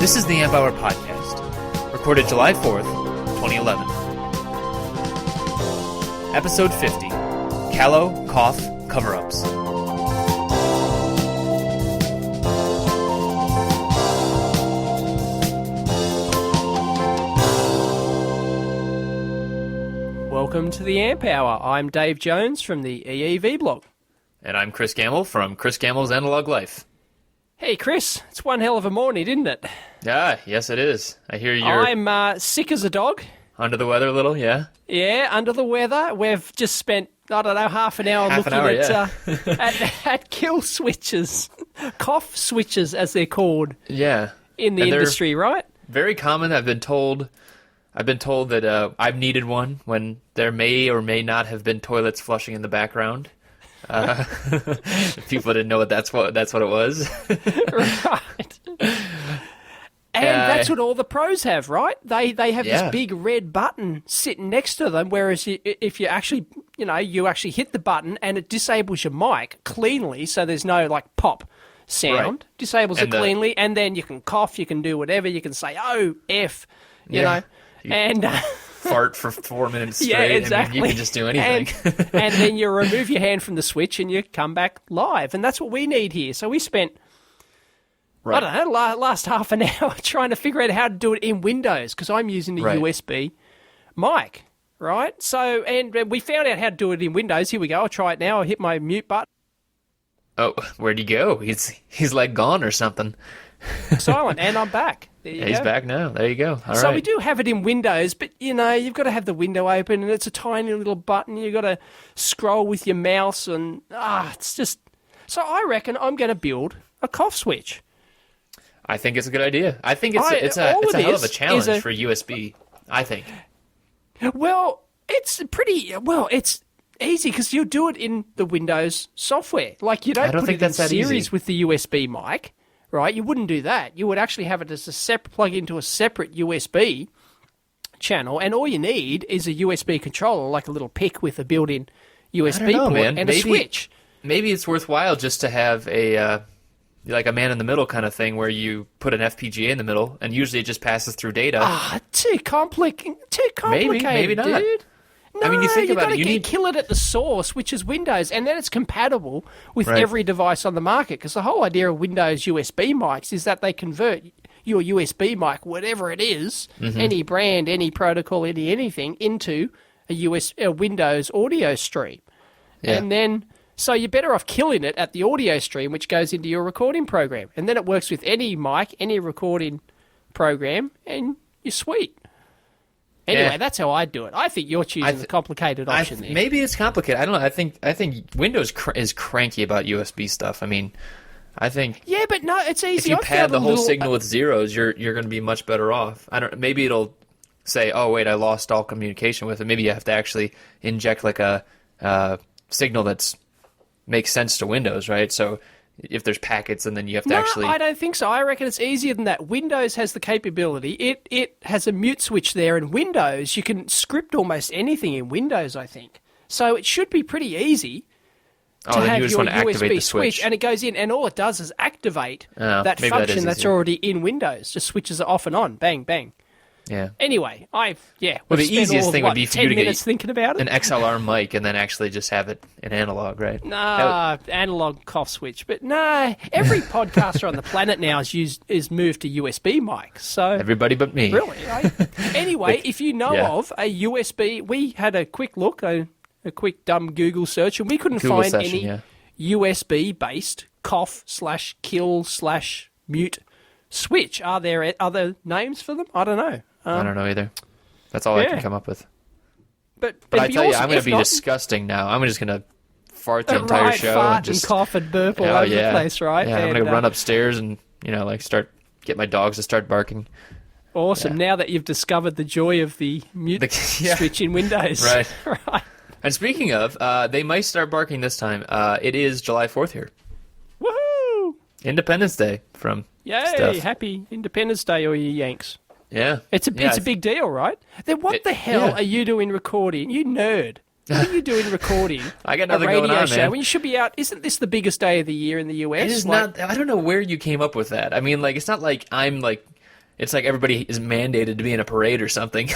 This is the Amp Hour Podcast, recorded July 4th, 2011. Episode 50, Callow, Cough, Coverups. Welcome to the Amp Hour. I'm Dave Jones from the EEV blog. And I'm Chris Gamble from Chris Gamble's Analog Life. Hey Chris, it's one hell of a morning, isn't it? Ah, yes it is. I hear you're I'm sick as a dog. under the weather a little, yeah? Yeah, under the weather. We've just spent, I don't know, half an hour looking at kill switches. Cough switches, as they're called. Yeah. In the industry, right? Very common. I've been told that I've needed one when there may or may not have been toilets flushing in the background. People didn't know that's what it was. Right. And that's what all the pros have, right? They have this big red button sitting next to them, whereas if you actually, you actually hit the button and it disables your mic cleanly, so there's no, like, pop sound. Right. Disables it cleanly, and then you can cough, you can do whatever, you can say, oh, F, you know. And fart for 4 minutes straight. Yeah, exactly. I mean, you can just do anything. And then you remove your hand from the switch and you come back live. And that's what we need here. So we spent, I don't know, last half an hour trying to figure out how to do it in Windows, because I'm using the USB mic, right? So, and we found out how to do it in Windows. Here we go. I'll try it now. I'll hit my mute button. Oh, where'd he go? He's like gone or something. Silent, and I'm back. He's back now. There you go. All so right. we do have it in Windows, but, you've got to have the window open, and it's a tiny little button. You've got to scroll with your mouse, and, it's just... So I reckon I'm going to build a cough switch. I think it's a good idea. I think it's a hell of a challenge for USB, I think. Well, it's easy, because you do it in the Windows software. Like, you don't put it in series with the USB mic. Right, you wouldn't do that. You would actually have it as a separate plug into a separate USB channel, and all you need is a USB controller, like a little pick with a built-in USB port and a switch. Maybe it's worthwhile just to have a like a man-in-the-middle kind of thing, where you put an FPGA in the middle, and usually it just passes through data. Too complicated, maybe not. Dude. No, I mean, you think about it. You kill it at the source, which is Windows, and then it's compatible with every device on the market. Because the whole idea of Windows USB mics is that they convert your USB mic, whatever it is, any brand, any protocol, anything, into a Windows audio stream. Yeah. And then, so you're better off killing it at the audio stream, which goes into your recording program. And then it works with any mic, any recording program, and you're sweet. Anyway, that's how I do it. I think you're choosing the complicated option there. Maybe it's complicated. I don't know. I think Windows is cranky about USB stuff. I mean, I think... Yeah, but no, it's easy. If you pad the whole signal with zeros, you're going to be much better off. Maybe it'll say, oh, wait, I lost all communication with it. Maybe you have to actually inject like a signal that makes sense to Windows, right? So if there's packets, and then you have to actually... No, I don't think so. I reckon it's easier than that. Windows has the capability. It has a mute switch there, and Windows, you can script almost anything in Windows, I think. So it should be pretty easy to have your USB switch, and it goes in, and all it does is activate that function that's already in Windows. Just switches it off and on. Bang, bang. Yeah. Anyway, well, the easiest thing would be for you to get thinking about an XLR mic and then actually just have it in analog, right? Nah, analog cough switch. But nah, every podcaster on the planet now is moved to USB mics. So everybody but me. Really? Anyway, if you know of a USB, we had a quick look, a quick dumb Google search, and we couldn't find any USB-based cough/kill/mute switch. Are there other names for them? I don't know. I don't know either. That's all I can come up with. But I tell you, I'm going to be disgusting now. I'm just going to fart the entire show fart and cough and burp all over the place, right? Yeah, I'm going to run upstairs and get my dogs to start barking. Awesome. Yeah. Now that you've discovered the joy of the mute switch in Windows, right? Right. And speaking of, they might start barking this time. It is July 4th here. Woohoo! Independence Day from Yay! Happy Independence Day, all you Yanks. Yeah. It's a big deal, right? Then what the hell are you doing recording? You nerd. What are you doing recording I got nothing going on, show man. when you should be out? Isn't this the biggest day of the year in the US? It is not. I don't know where you came up with that. I mean, like, it's not like I'm like it's like everybody is mandated to be in a parade or something.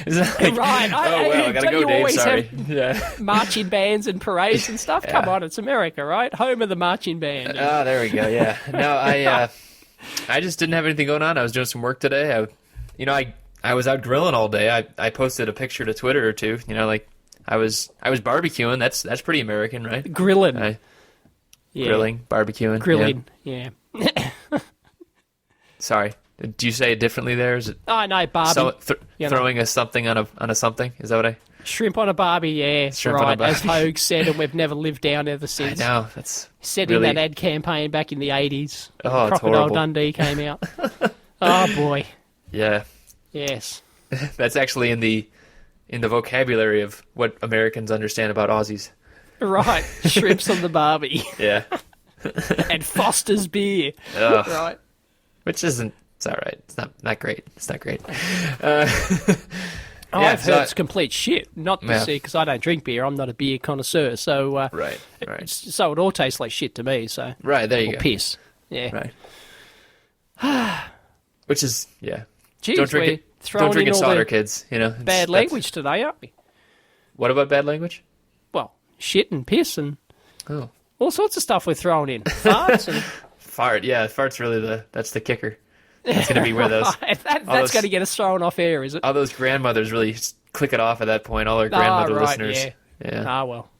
It's like, Right. oh well, I gotta go, you Dave. always Sorry. have Yeah. marching bands and parades and stuff. Come on, it's America, right? Home of the marching band. Oh, there we go. Yeah. No, I just didn't have anything going on. I was doing some work today. I was out grilling all day. I posted a picture to Twitter or two. Like I was barbecuing. That's pretty American, right? Grilling. Yeah. Grilling, barbecuing. Grilling. Yeah. Sorry. Did you say it differently there? Is it Oh no, Barbie. throwing a something on a something? Is that what I? Shrimp on a Barbie, yeah. Shrimp right, on a Barbie. as Hogue said, and we've never lived down ever since. I know, that's Said really... in that ad campaign back in the 80s. Oh, it's Crocodile horrible. Dundee came out. Oh boy. Yeah. Yes. That's actually in the vocabulary of what Americans understand about Aussies. Right. Shrimps on the Barbie. Yeah. And Foster's beer. Ugh. Right. Which isn't... It's all right. It's not great. It's not great. I've heard it's complete shit. Not to Yeah. see, because I don't drink beer. I'm not a beer connoisseur. So, Right. so it all tastes like shit to me. So, Right, there you or go. piss. Yeah. Right. Which is, yeah. Jeez, Don't drink we're it. throwing Don't drink in it, all solder, the kids. bad language today, aren't we? What about bad language? Well, shit and piss and Oh. all sorts of stuff we're throwing in. Farts and... Fart. Yeah, fart's really that's the kicker. It's going to be where those... That's going to get us thrown off air, is it? All those grandmothers really click it off at that point. All our grandmother listeners. Yeah. Ah, well.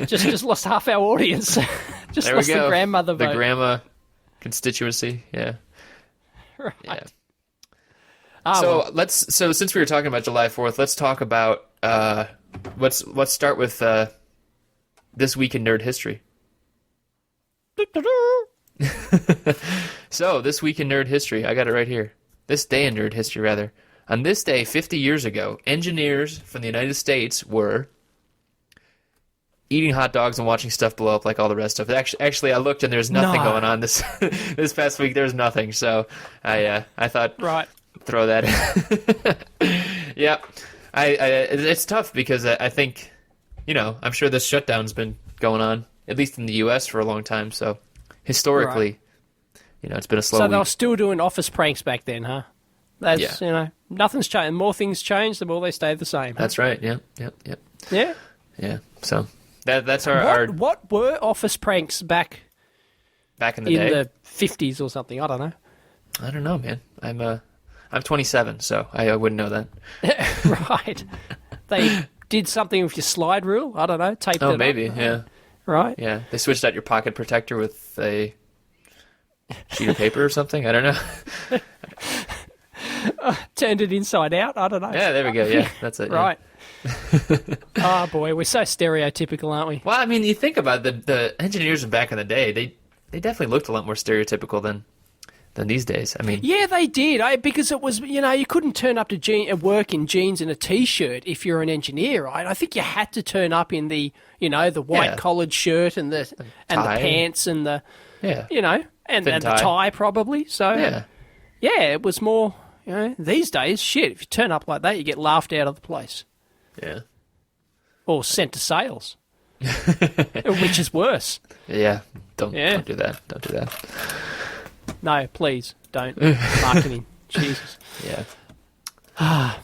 just lost half our audience. Just There lost we go. the grandmother vote. The grandma constituency. Yeah. Right. Yeah. Ah, So well. So since we were talking about July 4th, let's talk about let's start with this week in nerd history. So this week in nerd history, I got it right here. This day in nerd history, rather. On this day, 50 years ago, engineers from the United States were eating hot dogs and watching stuff blow up like all the rest of it. Actually, I looked and there's nothing No. going on this this past week. There's nothing. So I thought Right. throw that in. Yeah. It's tough because I think, I'm sure this shutdown's been going on, at least in the U.S., for a long time. So historically, it's been a slow So week. they were still doing office pranks back then, huh? That's, nothing's changed. The more things change, the more they stay the same. That's right. Yeah. Yeah. Yeah. So that's our What were office pranks back in the day. the 50s or something? I don't know. I don't know, man. I'm 27, so I wouldn't know that. Right. They did something with your slide rule. I don't know. Taped it Oh, up. maybe. Yeah. Right. Yeah. They switched out your pocket protector with a sheet of paper or something. I don't know. Turned it inside out. I don't know. Yeah. There we go. Yeah. That's it. yeah. Right. Oh, boy. We're so stereotypical, aren't we? Well, I mean, you think about the engineers back in the day. They definitely looked a lot more stereotypical than these days. I mean, Yeah, they did. Because it was, you couldn't turn up to work in jeans and a T-shirt if you're an engineer, right? I think you had to turn up in the, the white collared shirt and the tie. pants and the, yeah, and Thin the tie. tie probably. So, yeah, it was more, these days, shit, if you turn up like that, you get laughed out of the place. yeah, Or sent to sales, which is worse. yeah. Don't do that. Don't do that. No, please don't. Marketing. Jesus. Yeah.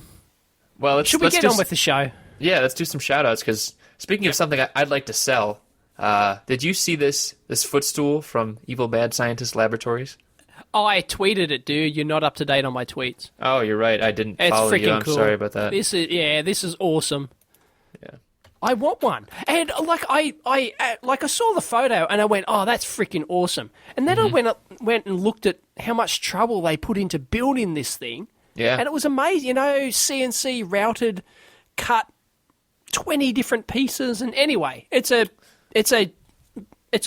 Well, Should we get on with the show? Yeah, let's do some shout-outs, because speaking of something I'd like to sell, did you see this footstool from Evil Bad Scientist Laboratories? I tweeted it, dude. You're not up to date on my tweets. Oh, you're right. I didn't It's follow freaking you. I'm cool. sorry about that. This is awesome. Yeah. I want one. And I saw the photo and I went, "Oh, that's freaking awesome." And then I went and looked at how much trouble they put into building this thing. Yeah. And it was amazing, CNC routed, cut 20 different pieces, and anyway, it's a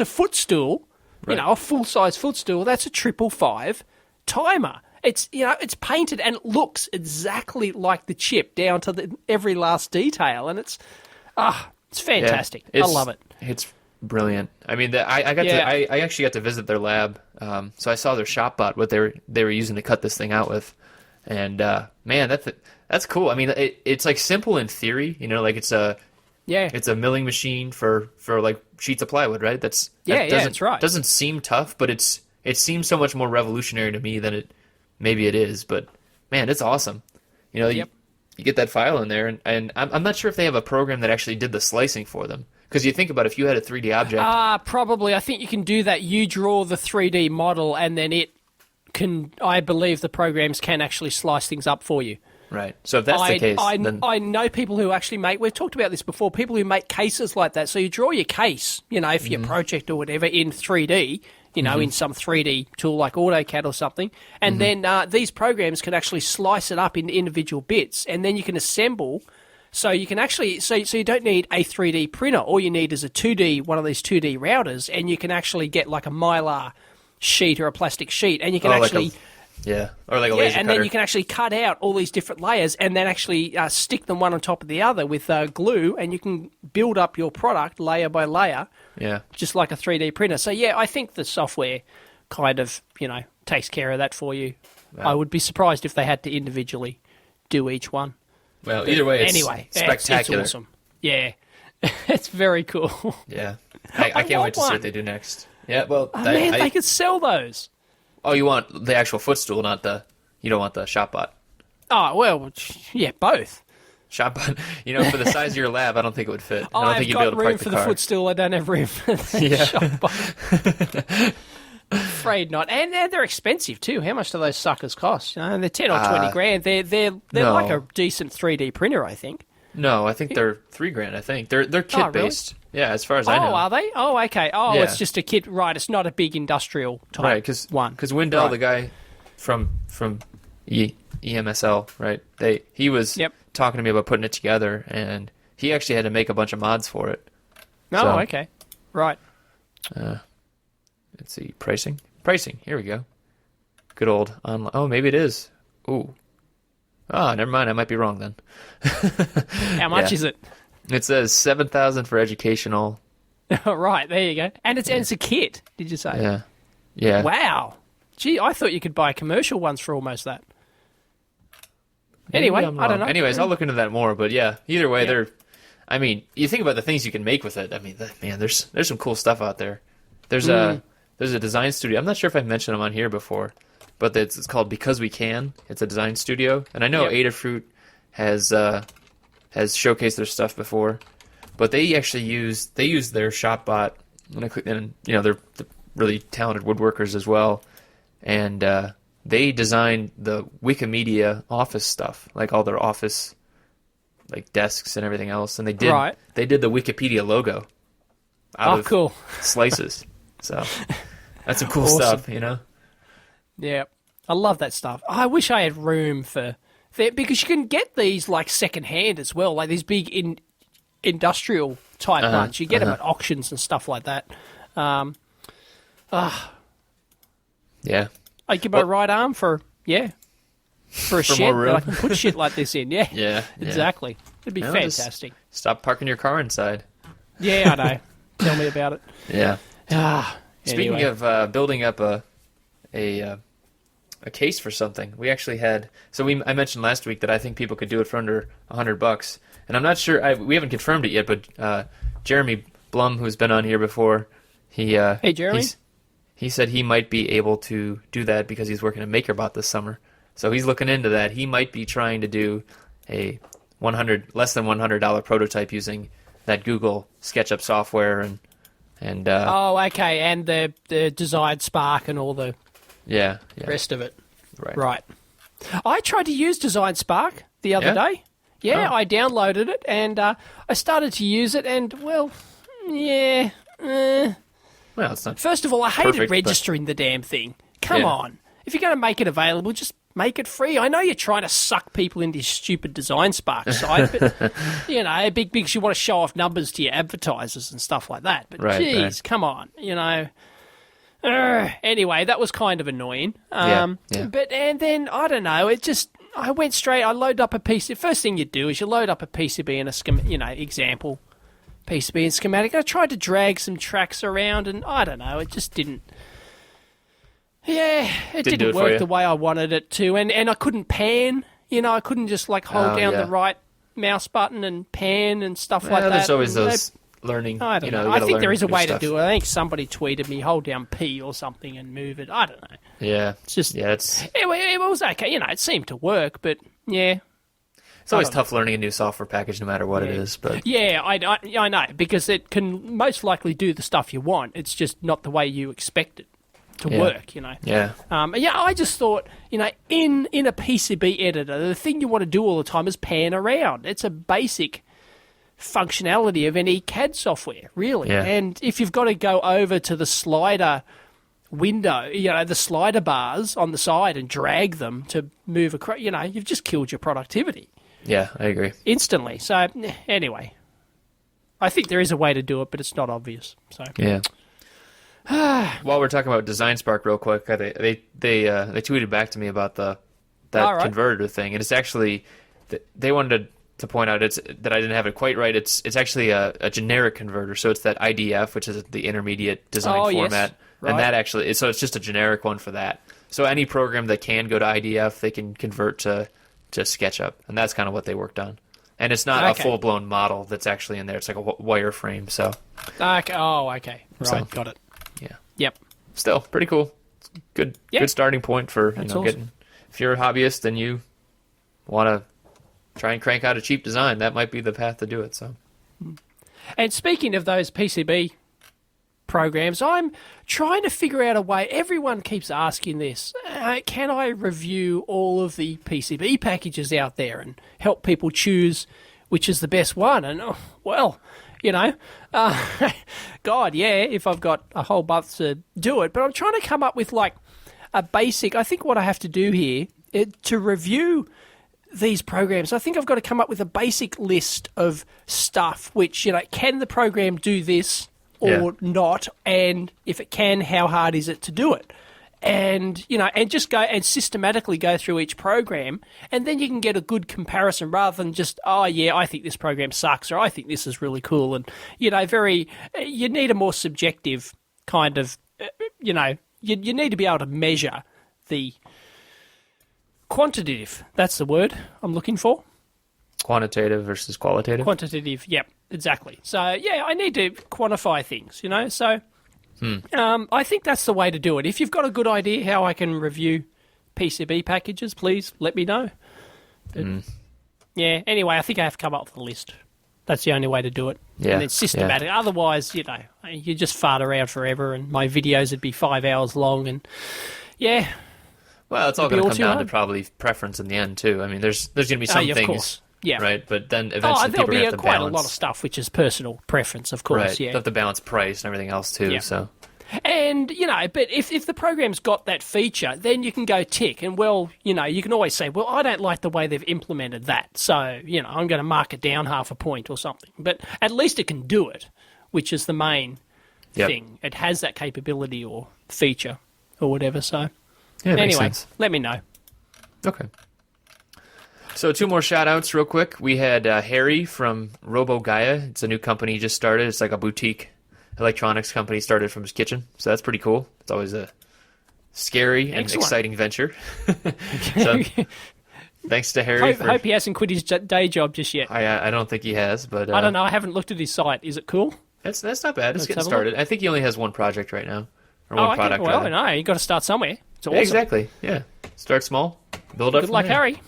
footstool, Right. a full-size footstool. That's a 555 timer. It's it's painted and it looks exactly like the chip down to every last detail, and it's fantastic. Yeah, I love it. It's brilliant. I mean, I actually got to visit their lab, so I saw their shop bot, what they were using to cut this thing out with, and man, that's cool. I mean, it's like simple in theory, like it's a milling machine for like sheets of plywood, right? That's right. Doesn't seem tough, but it seems so much more revolutionary to me than maybe it is, but man, it's awesome. You know, Yep. you get that file in there, and I'm not sure if they have a program that actually did the slicing for them. Because you think about if you had a 3D object. Probably. I think you can do that. You draw the 3D model, and then it can. I believe the programs can actually slice things up for you. Right. So if that's the case, then I know people who actually make. We've talked about this before. People who make cases like that. So you draw your case, for your project or whatever in 3D. In some 3D tool like AutoCAD or something, and then these programs can actually slice it up into individual bits, and then you can assemble. So you can actually, so you don't need a 3D printer. All you need is one of these 2D routers, and you can actually get like a Mylar sheet or a plastic sheet, and you can or laser cutter. And then you can actually cut out all these different layers, and then actually stick them one on top of the other with glue, and you can build up your product layer by layer. Yeah. Just like a 3D printer. So, yeah, I think the software kind of, takes care of that for you. Wow. I would be surprised if they had to individually do each one. Well, either way, it's anyway, spectacular. It's awesome. Yeah. It's very cool. Yeah. I can't wait to see what they do next. Yeah, well... they could sell those. Oh, you want the actual footstool, you don't want the ShopBot. Oh, well, yeah, both. ShopBot, for the size of your lab, I don't think it would fit. I don't think you'd be able to room park for the car. footstool. I don't have room for the ShopBot. Afraid not. And they're expensive too. How much do those suckers cost? They're 10 or 20 grand. They're no. like a decent 3D printer, I think. No, I think they're $3,000. I think they're kit based. Really? Yeah, as far as I know. Oh, are they? Oh, okay. Oh, yeah. It's just a kit. Right. It's not a big industrial type one. Because Wendell, the guy from EMSL, right? He was talking to me about putting it together, and he actually had to make a bunch of mods for it. Oh, okay. Right. Let's see. Pricing. Here we go. Good old online. Oh, maybe it is. Ooh. Oh, never mind. I might be wrong then. How much is it? It says $7,000 for educational. Right, there you go. And it's a kit, did you say? Yeah. Yeah. Wow. Gee, I thought you could buy commercial ones for almost that. Anyway, I don't know. Anyways, I'll look into that more, but yeah, either way, you think about the things you can make with it. I mean, man, there's some cool stuff out there. There's a design studio. I'm not sure if I've mentioned them on here before, but it's called Because We Can. It's a design studio, and I know Adafruit has showcased their stuff before, but they actually use their ShopBot, and they're really talented woodworkers as well, and they designed the Wikimedia office stuff, like all their office like desks and everything else, and they did the Wikipedia logo out of cool slices. So that's some cool awesome stuff, Yeah, I love that stuff. I wish I had room for that, because you can get these like second-hand as well, like these big industrial type ones. You get them at auctions and stuff like that. Yeah. I give my right arm for a shed that I can put shit like this in. Yeah. Yeah. Exactly. It'd be fantastic. Stop parking your car inside. Yeah, I know. Tell me about it. Yeah. Speaking Anyway. of building up a case for something, we actually had. So I mentioned last week that I think people could do it for under $100, and I'm not sure. We haven't confirmed it yet, but Jeremy Blum, who's been on here before, Hey, Jeremy. He said he might be able to do that because he's working at MakerBot this summer. So he's looking into that. He might be trying to do a less than $100 prototype using that Google SketchUp software and okay, and the desired Spark and all the rest of it. Right. I tried to use Design Spark the other day. Yeah, I downloaded it and I started to use it, and well, well, it's not. First of all, I hated perfect, registering the damn thing. Come on. If you're going to make it available, just make it free. I know you're trying to suck people into your stupid Design Spark site, but, because you want to show off numbers to your advertisers and stuff like that. But, come on, Anyway, that was kind of annoying. But, and then, I don't know, I went straight, I loaded up a PCB. First thing you do is you load up a PCB and a example PCB and schematic. I tried to drag some tracks around, and I don't know, it just didn't. Yeah, it didn't work the way I wanted it to, and I couldn't pan. I couldn't just hold down the right mouse button and pan and stuff like that. There's always learning. I don't know. You I gotta think learn there is a new way stuff. to do it. I think somebody tweeted me, hold down P or something and move it. I don't know. Yeah. It's just it was okay. It seemed to work, but yeah. It's always tough learning a new software package, no matter what it is. But yeah, I know, because it can most likely do the stuff you want. It's just not the way you expect it to work. Yeah. I just thought, in a PCB editor, the thing you want to do all the time is pan around. It's a basic functionality of any CAD software, really. Yeah. And if you've got to go over to the slider window, the slider bars on the side and drag them to move across, you've just killed your productivity. Yeah, I agree. Instantly. So, anyway, I think there is a way to do it, but it's not obvious. So Yeah. While we're talking about Design Spark real quick, they tweeted back to me about that converter thing, and it's actually they wanted to point out that I didn't have it quite right. It's actually a generic converter, so it's that IDF, which is the intermediate design format, yes. Right. and that actually so it's just a generic one for that. So any program that can go to IDF, they can convert to SketchUp, and that's kind of what they worked on. And it's not a full-blown model that's actually in there. It's like a wireframe, so... Okay. Oh, okay. Right, So, got it. yeah. Yep. Still, pretty cool. Good starting point for, awesome. getting... If you're a hobbyist and you want to try and crank out a cheap design, that might be the path to do it, so... And speaking of those PCB programs, I'm trying to figure out a way. Everyone keeps asking this. Can I review all of the PCB packages out there and help people choose which is the best one? And, God, yeah, if I've got a whole month to do it. But I'm trying to come up with, like, a basic... I think what I have to do here to review these programs, I think I've got to come up with a basic list of stuff which, can the program do this or not, and if it can, how hard is it to do it? And, and just go and systematically go through each program, and then you can get a good comparison rather than just, I think this program sucks, or I think this is really cool. And, you need a more subjective kind of, you need to be able to measure the quantitative, that's the word I'm looking for. Quantitative versus qualitative? Quantitative, yep, exactly. So, I need to quantify things, So, I think that's the way to do it. If you've got a good idea how I can review PCB packages, please let me know. But, anyway, I think I have to come up with a list. That's the only way to do it. Yeah. And it's systematic. Yeah. Otherwise, you just fart around forever and my videos would be 5 hours long and, Well, it's all going to come down to probably preference in the end, too. I mean, there's going to be some things... Of course. Yeah. Right, but then eventually people are going to have to balance... quite a lot of stuff which is personal preference, of course, right. You have to balance price and everything else, too, so... And, but if the program's got that feature, then you can go tick. And, you can always say, I don't like the way they've implemented that. So, I'm going to mark it down half a point or something. But at least it can do it, which is the main thing. It has that capability or feature or whatever, so... Yeah, anyway, let me know. Okay. So 2 more shout-outs real quick. We had Harry from RoboGaia. It's a new company he just started. It's like a boutique electronics company started from his kitchen. So that's pretty cool. It's always a scary and exciting venture. So thanks to Harry. Hope he hasn't quit his day job just yet. I don't think he has, but... I don't know. I haven't looked at his site. Is it cool? That's not bad. It's getting started. I think he only has one project right now. Or one product. Well, no, you got to start somewhere. It's awesome. Exactly, yeah. Start small, build up. Good luck, Harry.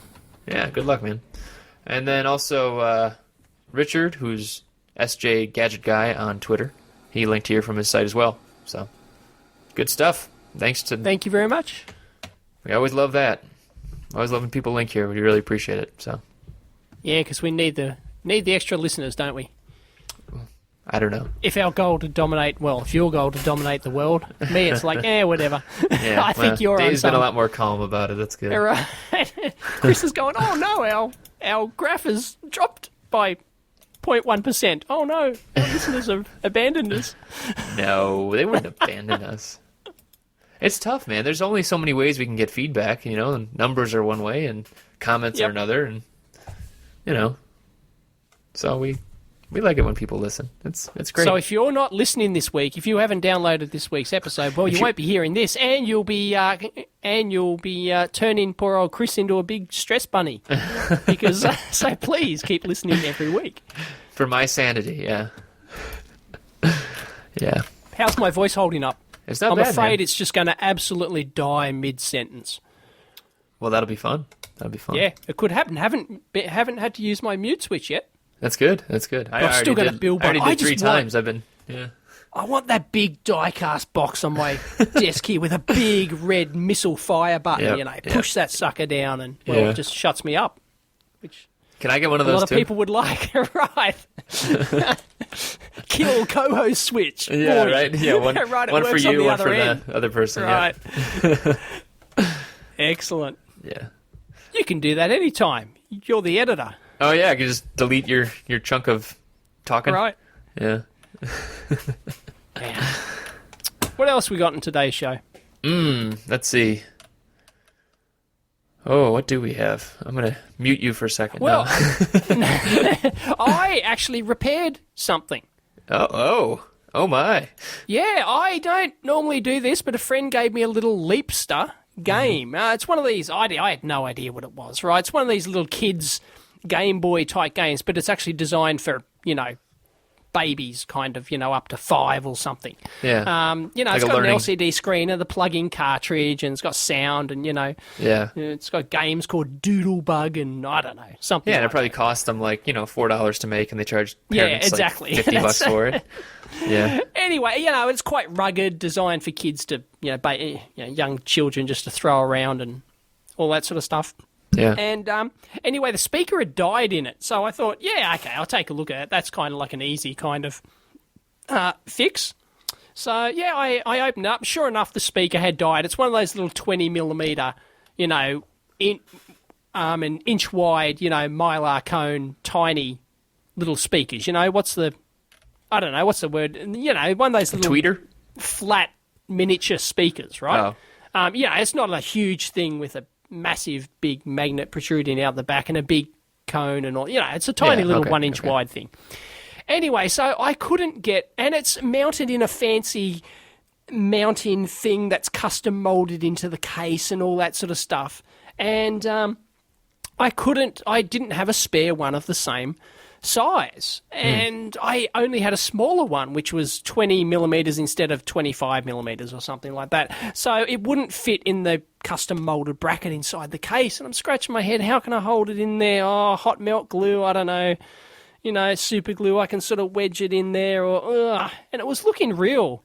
Yeah, good luck, man. And then also Richard, who's SJ Gadget Guy on Twitter. He linked here from his site as well. So, good stuff. Thank you very much. We always love that. Always love when people link here. We really appreciate it. So. Yeah, because we need the extra listeners, don't we? I don't know. If your goal to dominate the world, me, it's like, whatever. Yeah, I think you're Dave's been a lot more calm about it. That's good. Right. Chris is going, oh no, our graph has dropped by 0.1%. Oh no, our listeners have abandoned us. No, they wouldn't abandon us. It's tough, man. There's only so many ways we can get feedback, and numbers are one way and comments are another, and, so we like it when people listen. It's great. So if you're not listening this week, if you haven't downloaded this week's episode, you won't be hearing this, and you'll be turning poor old Chris into a big stress bunny. Because so please keep listening every week. For my sanity, yeah. Yeah. How's my voice holding up? It's not I'm bad, afraid man. it's just going to absolutely die mid-sentence. Well, that'll be fun. That'll be fun. Yeah, it could happen. Haven't had to use my mute switch yet. That's good. That's good. I'm still going to build one. I already did 3 times. Yeah. I want that big die-cast box on my desk here with a big red missile fire button. Yep, Push that sucker down and it just shuts me up. Which can I get one of a those lot of people would like, right? Kill co-host switch. Yeah, Boy. right. Yeah, one, right, one for you, one for end. the other person. Right. Yeah. Excellent. Yeah. You can do that anytime. You're the editor. Oh yeah, I can just delete your chunk of talking. Right. Yeah. Man. What else we got in today's show? Let's see. Oh, what do we have? I'm going to mute you for a second. Well, No. I actually repaired something. Oh my. Yeah, I don't normally do this, but a friend gave me a little Leapster game. It's one of these, I had no idea what it was, right? It's one of these little kids' Game Boy type games, but it's actually designed for, babies, kind of, up to 5 or something. Yeah. It's got an LCD screen and the plug-in cartridge, and it's got sound, and Yeah. it's got games called Doodlebug, and I don't know, something. Yeah, and like it probably cost them like $4 to make, and they charge parents exactly. like $50 for it. Yeah. Anyway, it's quite rugged, designed for kids to, young children just to throw around and all that sort of stuff. Yeah. And anyway, the speaker had died in it, so I thought, okay, I'll take a look at it. That's kind of like an easy kind of fix. So I opened up. Sure enough, the speaker had died. It's one of those little 20mm, an inch wide, mylar cone, tiny little speakers. What's the word? One of those little tweeter, flat miniature speakers, right? Oh. It's not a huge thing with a massive big magnet protruding out the back and a big cone and all. It's a tiny little 1 inch wide thing. Anyway, so I couldn't get, and it's mounted in a fancy mounting thing that's custom molded into the case and all that sort of stuff. And I didn't have a spare one of the same size, and I only had a smaller one, which was 20mm instead of 25mm or something like that, so it wouldn't fit in the custom molded bracket inside the case. And I'm scratching my head, how can I hold it in there? Hot melt glue, I don't know, super glue, I can sort of wedge it in there, and it was looking real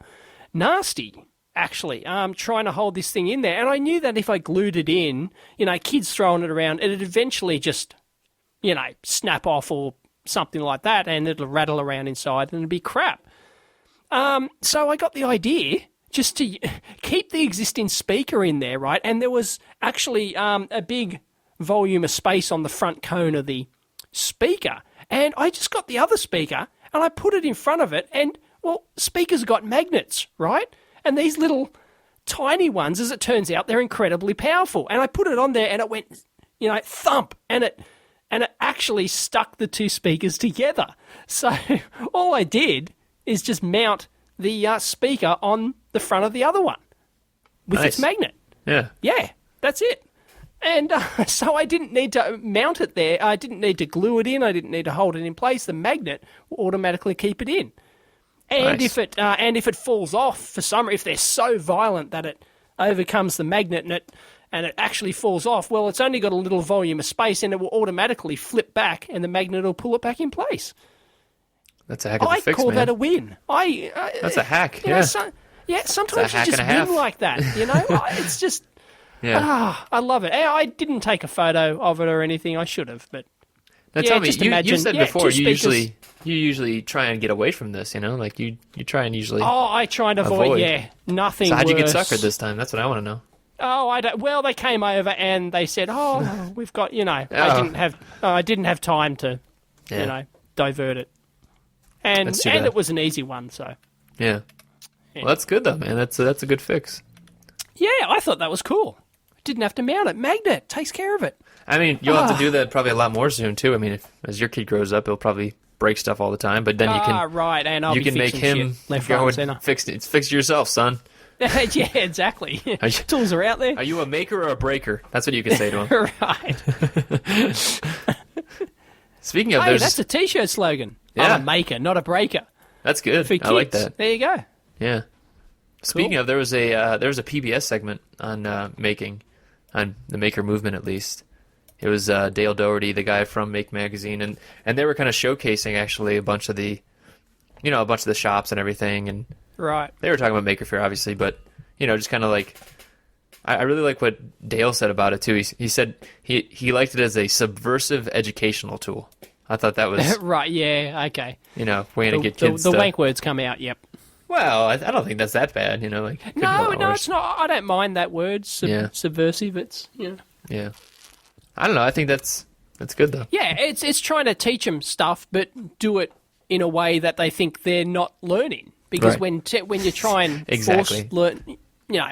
nasty, actually, trying to hold this thing in there. And I knew that if I glued it in, kids throwing it around, it'd eventually just snap off or something like that, and it'll rattle around inside and it'll be crap. So I got the idea just to keep the existing speaker in there, right? And there was actually a big volume of space on the front cone of the speaker. And I just got the other speaker and I put it in front of it, and, well, speakers got magnets, right? And these little tiny ones, as it turns out, they're incredibly powerful. And I put it on there and it went, thump, and it actually stuck the two speakers together. So all I did is just mount the speaker on the front of the other one with its magnet. Yeah. Yeah, that's it. And so I didn't need to mount it there. I didn't need to glue it in. I didn't need to hold it in place. The magnet will automatically keep it in. And if it falls off if they're so violent that it overcomes the magnet and it actually falls off, well, it's only got a little volume of space, and it will automatically flip back, and the magnet will pull it back in place. That's a heck of a fix, man. I call that a win. That's a hack, sometimes you just win like that, It's just, I love it. I didn't take a photo of it or anything. I should have, but now tell me, just you imagine, said before you usually try and get away from this, like you try and usually I try and avoid. Nothing So how'd you get worse. suckered this time? That's what I want to know. Oh, I don't. Well, they came over and they said, we've got, I didn't have time to, divert it. And it was an easy one, so. Yeah. Well, that's good, though, man. That's a good fix. Yeah, I thought that was cool. Didn't have to mount it. Magnet takes care of it. I mean, you'll have to do that probably a lot more soon, too. I mean, as your kid grows up, he'll probably break stuff all the time, but then you can... right, and I'll you can make him go and fix it yourself, son. Yeah, exactly. Tools are out there. Are you a maker or a breaker? That's what you can say to him. Right. Speaking of, that's a T-shirt slogan. Yeah. I'm a maker, not a breaker. That's good. for kids. I like that. There you go. Yeah. Speaking of, there was a PBS segment on making, on the maker movement at least. It was Dale Doherty, the guy from Make Magazine, and they were kind of showcasing actually a bunch of the shops and everything, and Right. they were talking about Maker Faire obviously, but just kind of like, I really like what Dale said about it too. He said he liked it as a subversive educational tool. I thought that was right. Yeah. Okay. way to get kids. The wank words come out. Yep. Well, I don't think that's that bad. Like No, it's not. I don't mind that word. Subversive. It's Yeah. I don't know. I think that's good though. Yeah, it's trying to teach them stuff, but do it in a way that they think they're not learning. Because when you try and exactly. force learn,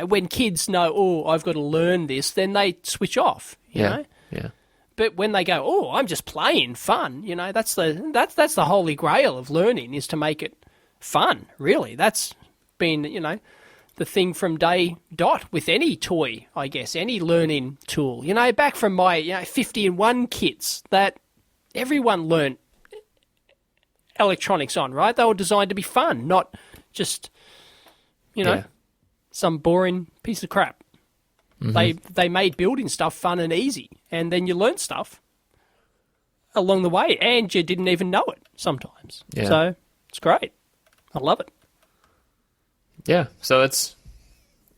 when kids know, oh, I've got to learn this, then they switch off. You know. Yeah. But when they go, oh, I'm just playing fun. That's the holy grail of learning, is to make it fun. Really, that's been the thing from day dot with any toy, I guess, any learning tool. Back from my 50 and 1 kits that everyone learned electronics on, right? They were designed to be fun, not just, some boring piece of crap. Mm-hmm. They made building stuff fun and easy, and then you learn stuff along the way, and you didn't even know it sometimes. Yeah. So it's great. I love it. Yeah, so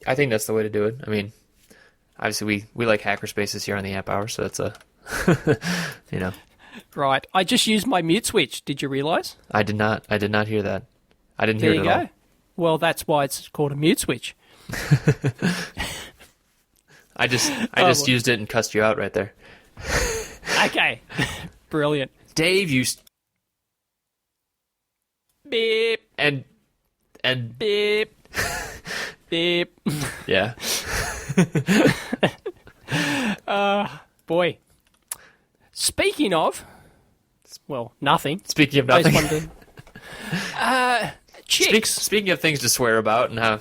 I think that's the way to do it. I mean, obviously we like hackerspaces here on the App Hour, so it's a, Right. I just used my mute switch. Did you realise? I did not hear that. I didn't hear it at all. There you go. Well, that's why it's called a mute switch. I just used it and cussed you out right there. Okay. Brilliant. Dave, you... Beep. And... Beep. Beep. Yeah. Boy. Speaking of... Well, nothing. Speaking of nothing. Chicks. Speaking of things to swear about and yeah,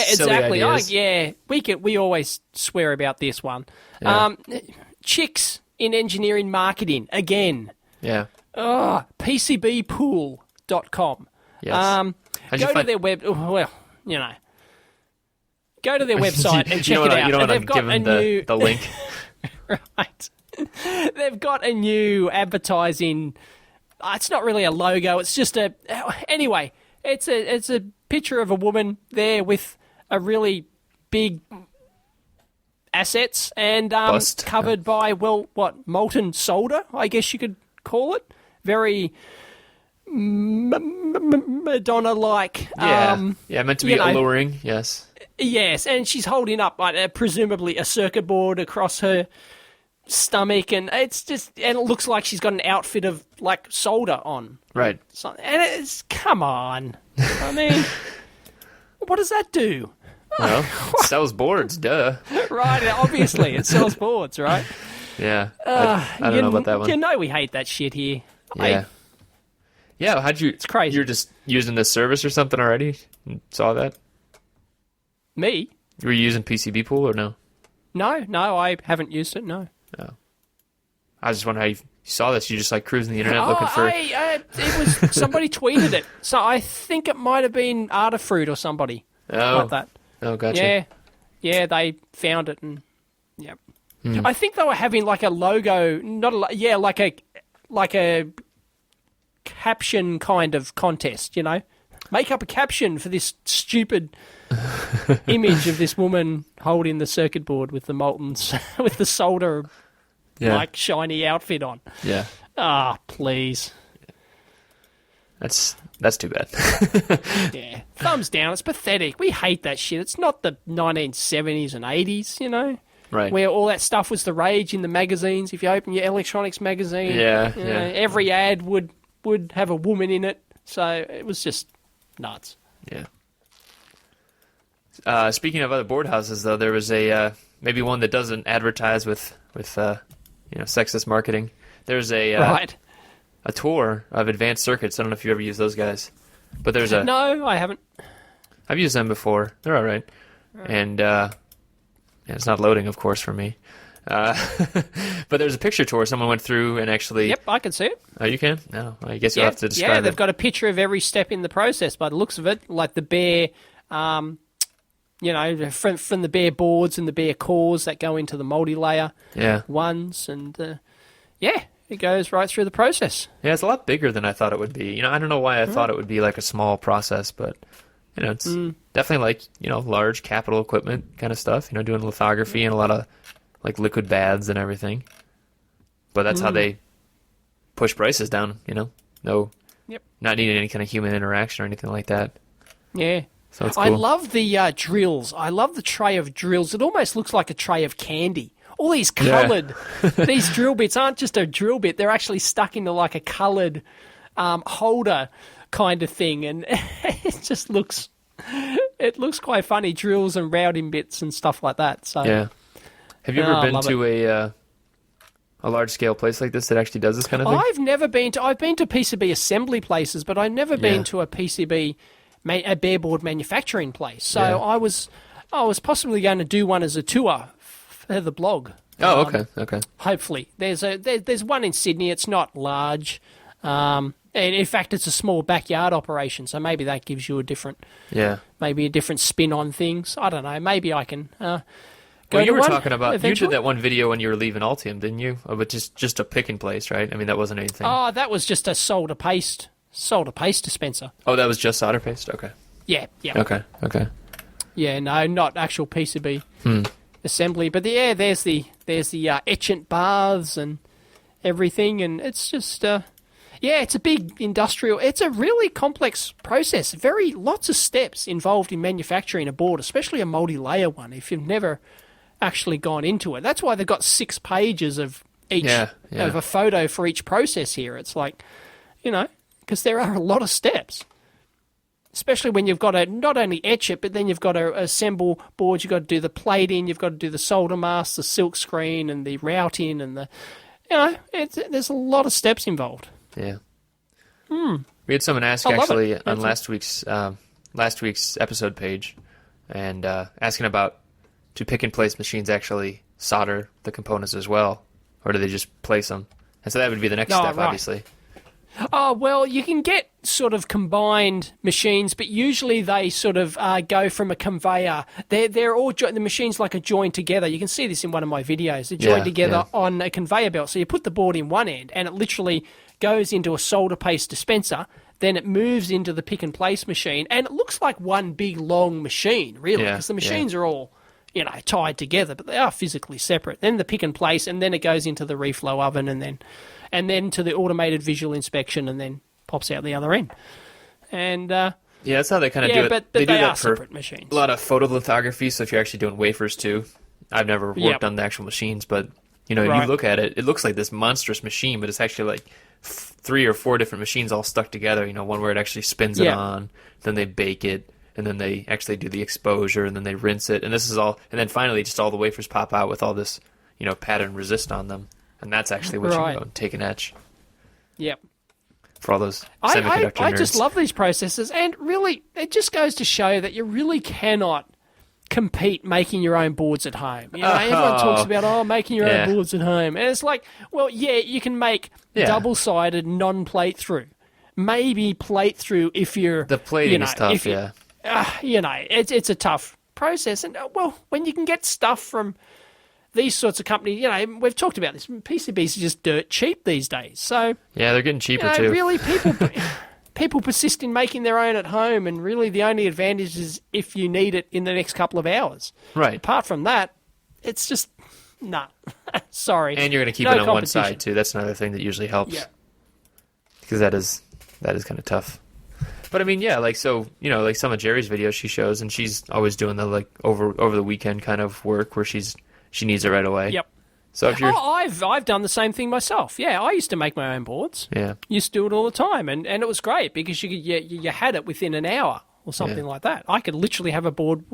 silly exactly. ideas. We always swear about this one. Yeah. Chicks in engineering marketing again. Yeah. PCBpool.com. Yes. Go to their web. Well, go to their website and check it out. You don't want to give them the link. Right. They've got a new advertising. It's not really a logo. It's just anyway. It's a picture of a woman there with a really big assets and covered by molten solder, I guess you could call it. Very Madonna-like. Meant to be alluring. Yes. Yes, and she's holding up presumably a circuit board across her stomach, and it looks like she's got an outfit of solder on. Right. And it's, come on. I mean, what does that do? Well, it sells boards, duh. Right, obviously it sells boards, right? Yeah. I don't know about that one. We hate that shit here. Yeah. It's crazy. You're just using this service or something already? Saw that? Me? Were you using PCB Pool or no? No, I haven't used it, no. Oh. I was just wondering how you saw this. You just cruising the internet looking for... it was somebody tweeted it. So I think it might have been Artafruit or somebody like that. Oh, gotcha. Yeah, they found it and... Yep. I think they were having a logo, like a caption kind of contest, Make up a caption for this stupid image of this woman holding the circuit board with the with the solder, shiny outfit on. Yeah. Please. That's too bad. Yeah. Thumbs down. It's pathetic. We hate that shit. It's not the 1970s and 80s, Right. Where all that stuff was the rage in the magazines. If you open your electronics magazine, every ad would have a woman in it. So it was just nuts. Yeah. Speaking of other board houses, though, there was maybe one that doesn't advertise with sexist marketing. There's a tour of Advanced Circuits. I don't know if you ever use those guys, but there's a... No, I haven't. I've used them before. They're all right. And it's not loading, of course, for me. But there's a picture tour someone went through and actually. Yep, I can see it. Oh, you can? No, I guess you'll have to describe Yeah, it. they've got a picture of every step in the process by the looks of it, like the bare, from the bare boards and the bare cores that go into the multi-layer ones, and it goes right through the process. Yeah, it's a lot bigger than I thought it would be. I don't know why I thought it would be like a small process, but it's definitely like large capital equipment kind of stuff. Doing lithography and a lot of like liquid baths and everything. But that's how they push prices down. Not needing any kind of human interaction or anything like that. Yeah. So it's cool. I love the drills. I love the tray of drills. It almost looks like a tray of candy. All these coloured, these drill bits aren't just a drill bit. They're actually stuck into like a coloured holder kind of thing. And it just looks quite funny. Drills and routing bits and stuff like that. So yeah. Have you ever been to a large-scale place like this that actually does this kind of thing? I've never been to... I've been to PCB assembly places, but I've never been to a PCB... a bareboard manufacturing place. So I was possibly going to do one as a tour for the blog. Oh, okay. Hopefully. There's one in Sydney. It's not large. And in fact, it's a small backyard operation, so maybe that gives you a different spin on things. I don't know. Maybe I can go you were one talking about... eventually. You did that one video when you were leaving Altium, didn't you? But just a pick and place, right? I mean, that wasn't anything. Oh, that was just a solder paste dispenser. Oh, that was just solder paste? Okay. Yeah. Okay. Yeah, no, not actual PCB assembly. But there's the etchant baths and everything, and it's just it's a big industrial. It's a really complex process. Lots of steps involved in manufacturing a board, especially a multi-layer one. If you've never actually gone into it, that's why they've got 6 pages of each of a photo for each process here. It's like, because there are a lot of steps. Especially when you've got to not only etch it, but then you've got to assemble boards, you've got to do the plating, you've got to do the solder mask, the silk screen, and the routing, and there's a lot of steps involved. Yeah. We had someone ask actually on last week's episode page, and asking about, do pick and place machines actually solder the components as well, or do they just place them? And so that would be the next step, obviously. Oh, well, you can get sort of combined machines, but usually they sort of go from a conveyor. They're all the machines like are joined together. You can see this in one of my videos. They're joined together on a conveyor belt. So you put the board in one end, and it literally goes into a solder paste dispenser. Then it moves into the pick and place machine, and it looks like one big long machine, really, because the machines are all tied together, but they are physically separate. Then the pick and place, and then it goes into the reflow oven, and then to the automated visual inspection, and then pops out the other end. And that's how they kind of do it. But they do are that for separate machines. A lot of photolithography. So if you're actually doing wafers too, I've never worked on the actual machines, but you look at it, it looks like this monstrous machine, but it's actually like 3 or 4 different machines all stuck together. One where it actually spins it on, then they bake it, and then they actually do the exposure, and then they rinse it, and this is all, and then finally just all the wafers pop out with all this, pattern resist on them. And that's actually what you go and take an etch. Yep. For all those semiconductor nerds. I just love these processes, and really, it just goes to show that you really cannot compete making your own boards at home. Everyone talks about, making your own boards at home. And it's like, well, you can make double-sided, non-plate through. Maybe plate through if you're... The plating is tough, it's a tough process. And, when you can get stuff from... these sorts of companies, we've talked about this. PCBs are just dirt cheap these days. So they're getting cheaper too. Really, people persist in making their own at home, and really the only advantage is if you need it in the next couple of hours. Right. Apart from that, it's just sorry. And you're going to keep it on one side too. That's another thing that usually helps. Yeah. Because that is kind of tough. But I mean, like some of Jerry's videos she shows, and she's always doing the like over the weekend kind of work where she needs it right away. Yep. So if you're... I've done the same thing myself. Yeah, I used to make my own boards. Yeah. Used to do it all the time, and it was great because you had it within an hour or something like that. I could literally have a board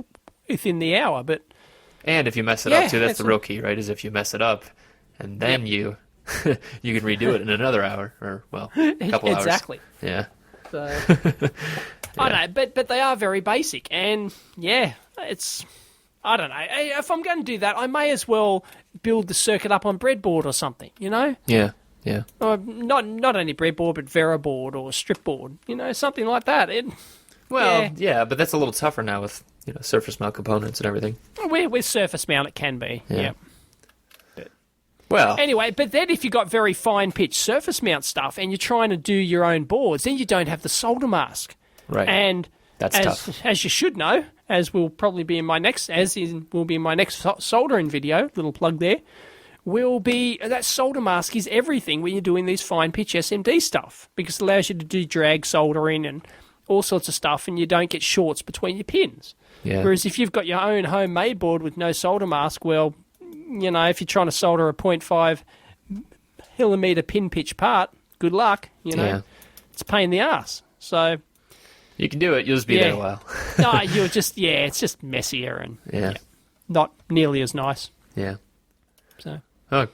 within the hour, but... And if you mess it up too, that's the real key, right? Is if you mess it up, and then you can redo it in another hour, or a couple hours. Exactly. Yeah. So, I know, but they are very basic, and it's... I don't know. If I'm going to do that, I may as well build the circuit up on breadboard or something, you know? Yeah, yeah. Or not only breadboard, but Veraboard or stripboard, you know, something like that. Yeah, but that's a little tougher now with, surface mount components and everything. With surface mount, it can be, yeah. Well, Anyway, but then if you've got very fine-pitched surface mount stuff and you're trying to do your own boards, then you don't have the solder mask. right. And That's tough. as you should know, will be in my next soldering video, little plug there, that solder mask is everything when you're doing these fine-pitch SMD stuff, because it allows you to do drag soldering and all sorts of stuff, and you don't get shorts between your pins. Yeah. Whereas if you've got your own homemade board with no solder mask, well, if you're trying to solder a 0.5 millimeter pin pitch part, good luck. Yeah. It's a pain in the ass. So You can do it. You'll just be there a while. no, it's just messier and Yeah. not nearly as nice. Yeah. So Oh,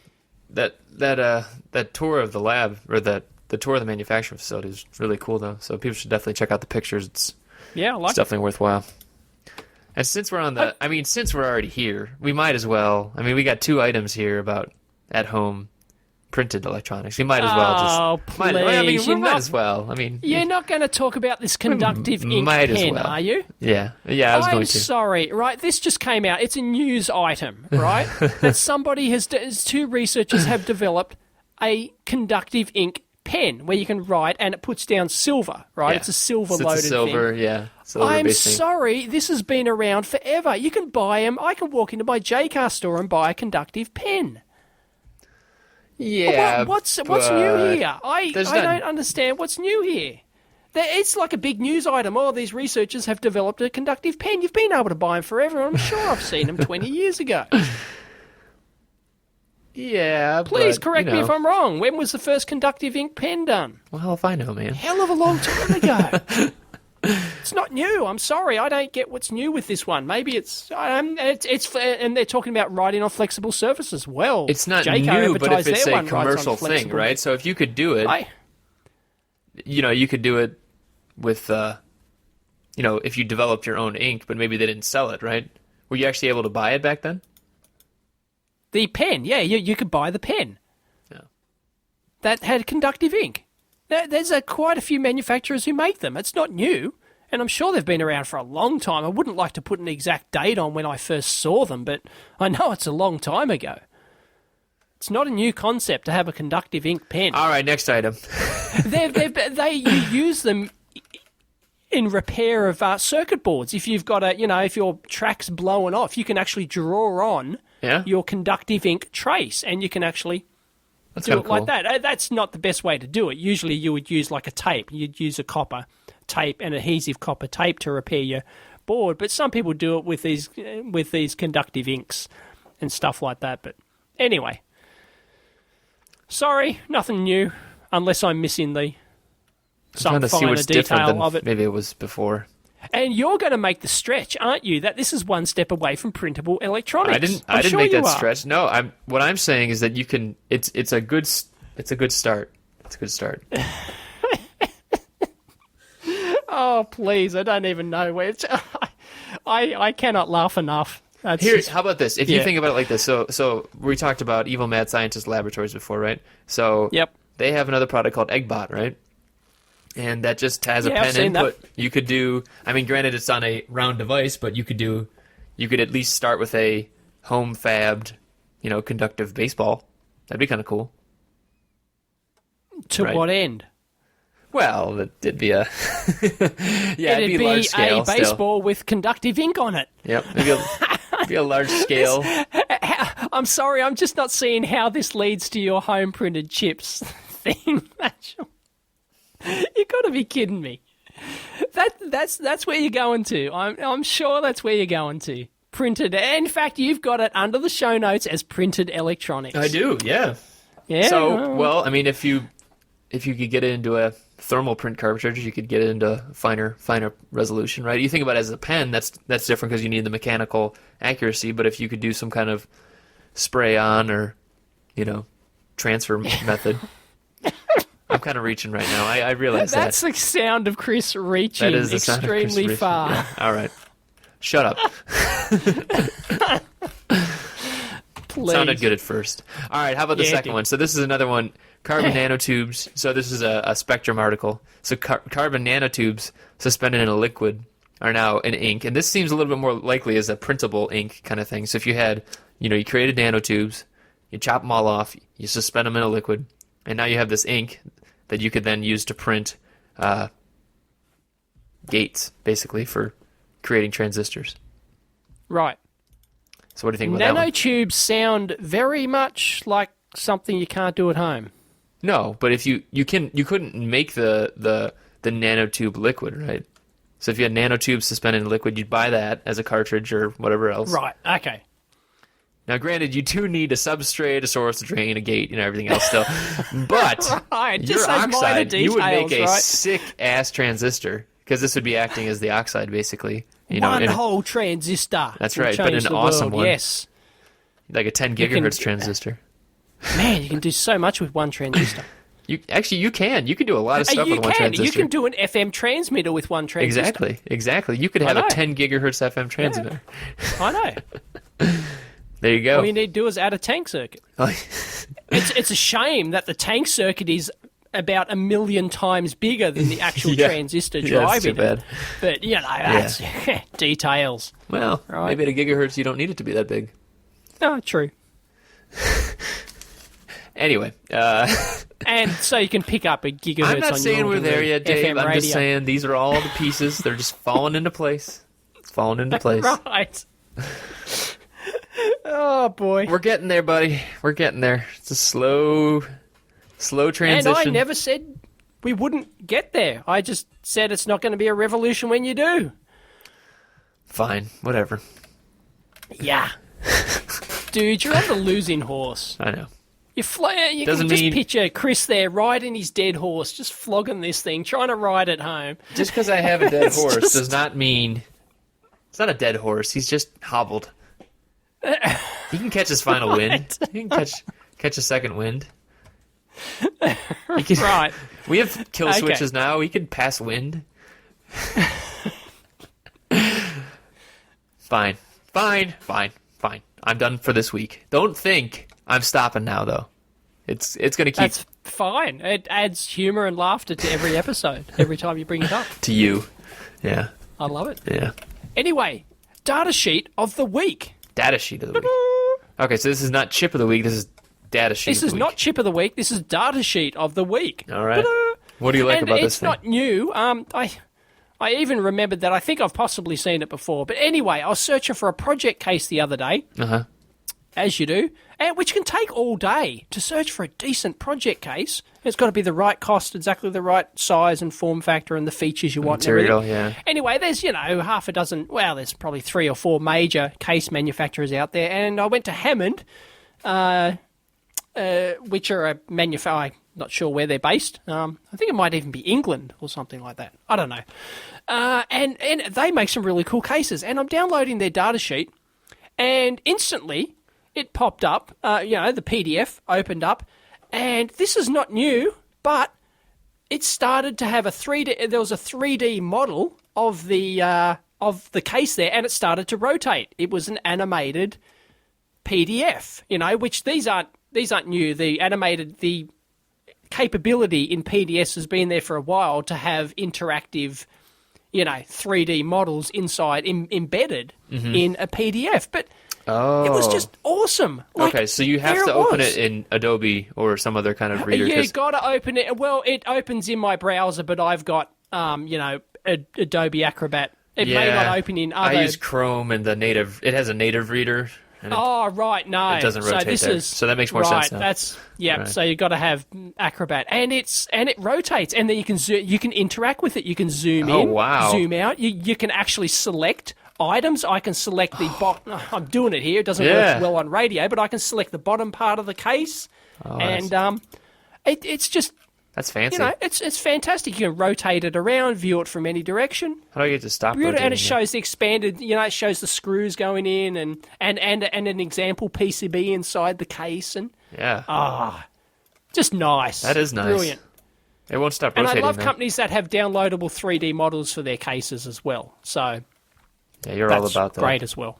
that tour of the lab, or the tour of the manufacturing facility is really cool, though. So people should definitely check out the pictures. It's definitely worthwhile. And since we're since we're already here, we might as well. I mean, we got 2 items here about at-home printed electronics. We might as well just. Please, we might as well. I mean, you're not going to talk about this conductive ink might as pen, well. are you? Yeah. I was I'm going to. sorry, right? This just came out. It's a news item, right? That somebody 2 researchers have developed a conductive ink pen where you can write and it puts down silver, right? Yeah. It's a silver-loaded silver, thing. yeah. I'm sorry, this has been around forever. You can buy them. I can walk into my JCar store and buy a conductive pen. Yeah. What's new here? I don't understand what's new here. It's like a big news item. Oh, these researchers have developed a conductive pen. You've been able to buy them forever. I'm sure I've seen them 20 years ago. Yeah, Please correct me if I'm wrong. When was the first conductive ink pen done? Well, if I know, man. Hell of a long time ago. It's not new. I'm sorry. I don't get what's new with this one. Maybe it's and they're talking about writing on flexible surfaces. Well, It's not JCar new, but if it's their a one writes on commercial thing, flexible. right? So if you could do it, you could do it with, if you developed your own ink, but maybe they didn't sell it, right? Were you actually able to buy it back then? The pen, yeah, you could buy the pen. Yeah. That had conductive ink. There's quite a few manufacturers who make them. It's not new, and I'm sure they've been around for a long time. I wouldn't like to put an exact date on when I first saw them, but I know it's a long time ago. It's not a new concept to have a conductive ink pen. All right, next item. You use them in repair of circuit boards. If you've got if your track's blowing off, you can actually draw on your conductive ink trace, and you can actually do it like that. That's not the best way to do it. Usually you would use like a tape. You'd use a copper tape, an adhesive copper tape to repair your board, but some people do it with these conductive inks and stuff like that. But anyway, sorry, nothing new, unless I'm missing some finer detail of it. Maybe it was before. And you're going to make the stretch, aren't you? That this is one step away from printable electronics. I didn't make that stretch. No, what I'm saying is that you can. It's a good start. It's a good start. Oh please! I don't even know where it's. I cannot laugh enough. How about this? If you think about it like this, so we talked about Evil Mad Scientist Laboratories before, right? So they have another product called Eggbot, right? And that just has a pen input. That. You could do. I mean, granted, it's on a round device, but you could at least start with a home fabbed, conductive baseball. That'd be kind of cool. To what end? Well, it'd be a it'd be large scale a baseball with conductive ink on it. Yep, it'd be a large scale. I'm sorry, I'm just not seeing how this leads to your home printed chips thing. You've got to be kidding me. That's where you're going to. I'm sure that's where you're going to. Printed. In fact, you've got it under the show notes as printed electronics. I do, yeah. Yeah. So, well, I mean, if you could get it into a thermal print cartridge, you could get it into finer resolution, right? You think about it as a pen, that's different because you need the mechanical accuracy. But if you could do some kind of spray on or transfer method. I'm kind of reaching right now. I realize that's the sound of Chris reaching extremely far. Yeah. All right. Shut up. Please. Sounded good at first. All right, how about the second one? So this is another one, carbon nanotubes. So this is a Spectrum article. So carbon nanotubes suspended in a liquid are now in ink, and this seems a little bit more likely as a printable ink kind of thing. So if you had, you created nanotubes, you chop them all off, you suspend them in a liquid, and now you have this ink that you could then use to print gates, basically, for creating transistors. Right. So what do you think about that one? Nanotubes sound very much like something you can't do at home. No, but if you couldn't make the nanotube liquid, right? So if you had nanotubes suspended in liquid, you'd buy that as a cartridge or whatever else. Right. Okay. Now, granted, you do need a substrate, a source, a drain, a gate, everything else still. But right. your Just those minor oxide, details, you would make a right? sick-ass transistor, because this would be acting as the oxide, basically. One whole transistor. That's will right, but change an the awesome world. one. Yes. Like a 10 gigahertz transistor. Man, you can do so much with one transistor. You can. You can do a lot of stuff with one transistor. You can do an FM transmitter with one transistor. Exactly. You could have a 10 gigahertz FM transmitter. Yeah. I know. There you go. All you need to do is add a tank circuit. It's a shame that the tank circuit is about 1 million times bigger than the actual transistor driving it. But, that's details. Well, maybe at a gigahertz you don't need it to be that big. Oh, true. Anyway. And so you can pick up a gigahertz on your I'm not saying we're there yet, Dave. FM I'm radio. just saying these are all the pieces. They're just falling into place. It's falling into place. Right. Oh, boy. We're getting there, buddy. We're getting there. It's a slow transition. And I never said we wouldn't get there. I just said it's not going to be a revolution when you do. Fine. Whatever. Yeah. Dude, you're on the losing horse. I know. You can just picture Chris there riding his dead horse, just flogging this thing, trying to ride it home. Just because I have a dead horse does not mean... It's not a dead horse. He's just hobbled. He can catch his final wind. He can catch a second wind. Right. We have kill switches now. He can pass wind. Fine. I'm done for this week. Don't think I'm stopping now, though. It's going to keep... That's fine. It adds humour and laughter to every episode, every time you bring it up. To you. Yeah. I love it. Yeah. Anyway, data sheet of the week. Data sheet of the week. Okay, so this is not chip of the week. This is data sheet of the week. This is not chip of the week. This is data sheet of the week. All right. What do you like about this thing? It's not new. I even remembered that I think I've possibly seen it before. But anyway, I was searching for a project case the other day, as you do, and which can take all day to search for a decent project case. It's got to be the right cost, exactly the right size and form factor and the features you want. Material, and everything. Anyway, there's, half a dozen, there's probably 3 or 4 major case manufacturers out there. And I went to Hammond, which are a manufacturer. Not sure where they're based. I think it might even be England or something like that. I don't know. And they make some really cool cases. And I'm downloading their data sheet, and instantly it popped up. The PDF opened up, and this is not new, but it started to have a 3D. There was a 3D model of the case there, and it started to rotate. It was an animated PDF. Which these aren't new. The capability in PDS has been there for a while to have interactive, 3D models inside embedded in a PDF. But it was just awesome. Okay, so you have to open it in Adobe or some other kind of reader. You've got to open it. Well, it opens in my browser, but I've got, Adobe Acrobat. It may not open in other... I use Chrome, and it has a native reader. Right, no. It doesn't rotate there. So that makes more sense now. Right. So you've got to have Acrobat, and it rotates, and then you can interact with it. You can zoom in, zoom out. You can actually select items. I can select the bottom. I'm doing it here. It doesn't work well on radio, but I can select the bottom part of the case, it's just. That's fancy. It's fantastic. You can rotate it around, view it from any direction. How do I get to stop rotating? And it shows the expanded, it shows the screws going in and an example PCB inside the case. And just nice. That is nice. Brilliant. It won't stop rotating. And I love companies that have downloadable 3D models for their cases as well. So Yeah, you're all about that. Great as well.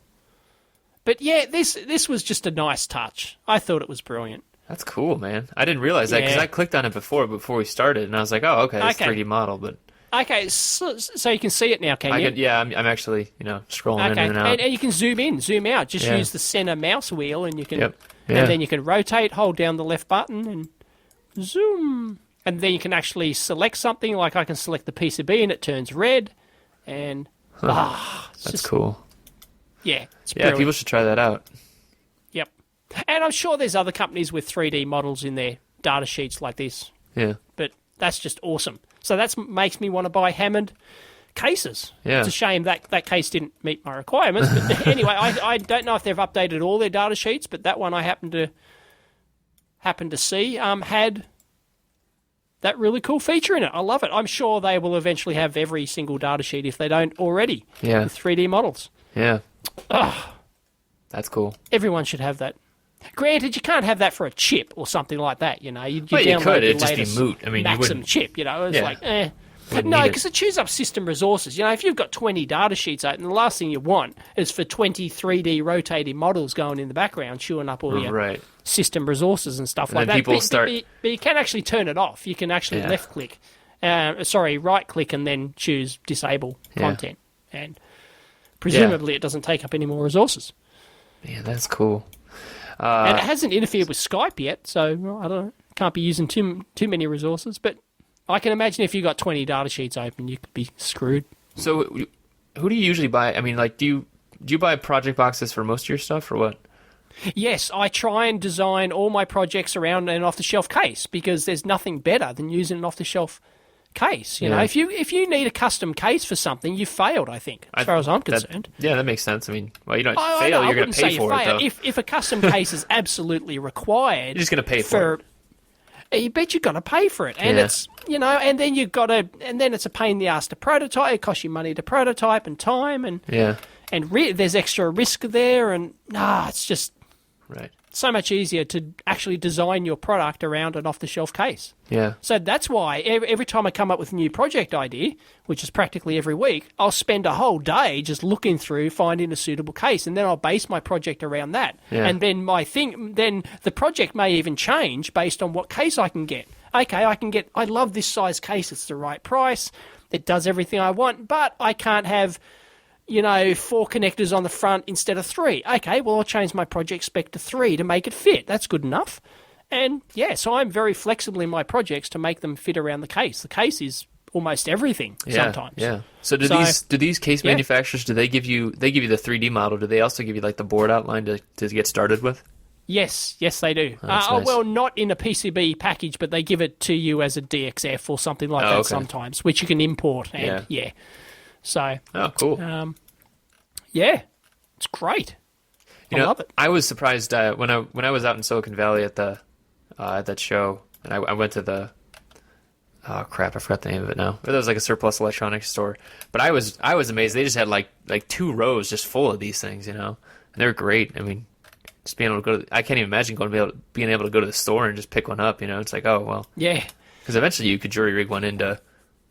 But yeah, this was just a nice touch. I thought it was brilliant. That's cool, man. I didn't realize that because I clicked on it before we started, and I was like, oh, okay, it's 3D model, but... Okay, so you can see it now, can you? I'm actually, scrolling in and out. And you can zoom in, zoom out. Just use the center mouse wheel, and you can, and then you can rotate, hold down the left button, and zoom. And then you can actually select something. Like I can select the PCB, and it turns red. And that's cool. Yeah, it's brilliant. People should try that out. Yep, and I'm sure there's other companies with 3D models in their data sheets like this. Yeah, but that's just awesome. So that makes me want to buy Hammond cases. Yeah. It's a shame that case didn't meet my requirements. But anyway, I don't know if they've updated all their data sheets, but that one I happened to see had that really cool feature in it. I love it. I'm sure they will eventually have every single data sheet if they don't already with 3D models. Yeah. That's cool. Everyone should have that. Granted, you can't have that for a chip or something like that, You you could. It'd just be moot. I mean, Maxim chip, It's like, No, because it chews up system resources. If you've got 20 data sheets open, the last thing you want is for 20 3D rotating models going in the background, chewing up all your system resources and stuff like that. But you can actually turn it off. You can actually right-click and then choose disable content. And presumably it doesn't take up any more resources. Yeah, that's cool. And it hasn't interfered with Skype yet, so I don't know. Can't be using too many resources. But I can imagine if you got 20 data sheets open, you could be screwed. So, who do you usually buy? I mean, like, do you buy project boxes for most of your stuff, or what? Yes, I try and design all my projects around an off-the-shelf case because there's nothing better than using an off-the-shelf case. You know, if you need a custom case for something, you failed. I think, as far as I'm concerned. That makes sense. I mean, well, you don't fail. You're going to pay for it, though. If a custom case is absolutely required, you're just going to pay for it. You bet you've got to pay for it, and it's and then it's a pain in the ass to prototype. It costs you money to prototype and time, and there's extra risk there, and it's just so much easier to actually design your product around an off-the-shelf case. Yeah. So that's why every time I come up with a new project idea, which is practically every week, I'll spend a whole day just looking through, finding a suitable case, and then I'll base my project around that. Yeah. And then then the project may even change based on what case I can get. Okay, I love this size case. It's the right price. It does everything I want, but I can't have 4 connectors on the front instead of 3. Okay, well, I'll change my project spec to 3 to make it fit. That's good enough. And, so I'm very flexible in my projects to make them fit around the case. The case is almost everything sometimes. Yeah. So do these case manufacturers, do they give you the 3D model? Do they also give you, like, the board outline to get started with? Yes, they do. Nice. Well, not in a PCB package, but they give it to you as a DXF or something like that sometimes, which you can import. And, So, cool. It's great. I love it. I was surprised when I was out in Silicon Valley at that show, and I went to the I forgot the name of it now. It was like a surplus electronics store, but I was amazed. They just had like 2 rows just full of these things, and they're great. I mean, just being able to I can't even imagine being able to go to the store and just pick one up. It's like, oh well, because eventually you could jury rig one into.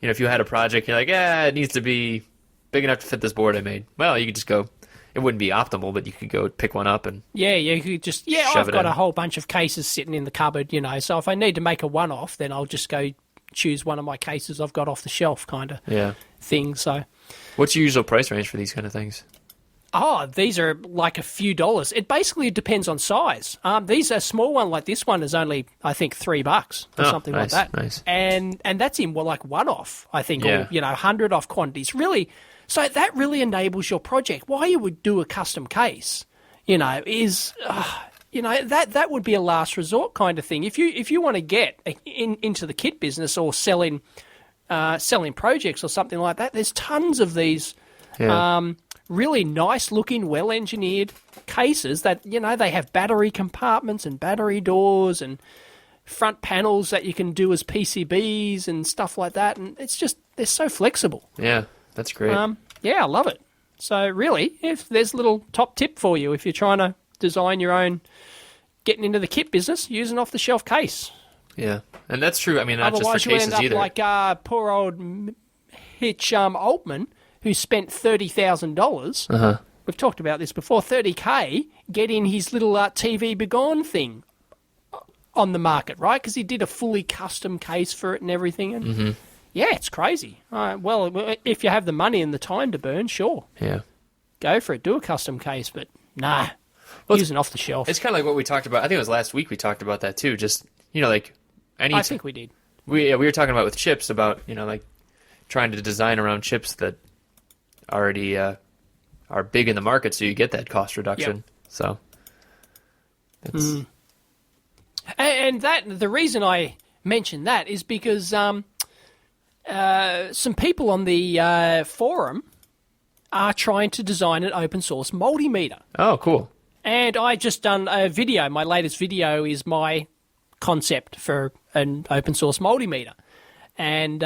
If you had a project, you're like, it needs to be big enough to fit this board I made. Well, you could just go. It wouldn't be optimal, but you could go pick one up and you could just I've got a whole bunch of cases sitting in the cupboard, So if I need to make a one-off, then I'll just go choose one of my cases I've got off the shelf, kind of thing. So, what's your usual price range for these kind of things? Oh, these are like a few dollars. It basically depends on size. These are a small one like this one is only, I think, $3 or something like that. Nice. And that's in like one-off, I think, or 100-off quantities. Really, so that really enables your project. Why you would do a custom case, is that would be a last resort kind of thing. If you want to get into the kit business or selling projects or something like that, there's tons of these. Yeah. Really nice-looking, well-engineered cases that, they have battery compartments and battery doors and front panels that you can do as PCBs and stuff like that. And it's just, they're so flexible. Yeah, that's great. I love it. So really, if there's a little top tip for you, if you're trying to design your own, getting into the kit business, use an off-the-shelf case. Yeah, and that's true. I mean, not otherwise just for cases either. Otherwise, you end up like poor old Hitch Altman, who spent $30,000. We've talked about this before. $30K getting his little TV Begone thing on the market, right? Because he did a fully custom case for it and everything. And yeah, it's crazy. Well, if you have the money and the time to burn, sure. Yeah. Go for it. Do a custom case, but nah. Well, using off the shelf. It's kind of like what we talked about. I think it was last week we talked about that too. Just, like I think we did. We were talking about with chips about, like trying to design around chips that already are big in the market so you get that cost reduction. Yep. So it's... And the reason I mentioned that is because some people on the forum are trying to design an open source multimeter. Oh, cool. And I just done a video. My latest video is my concept for an open source multimeter. And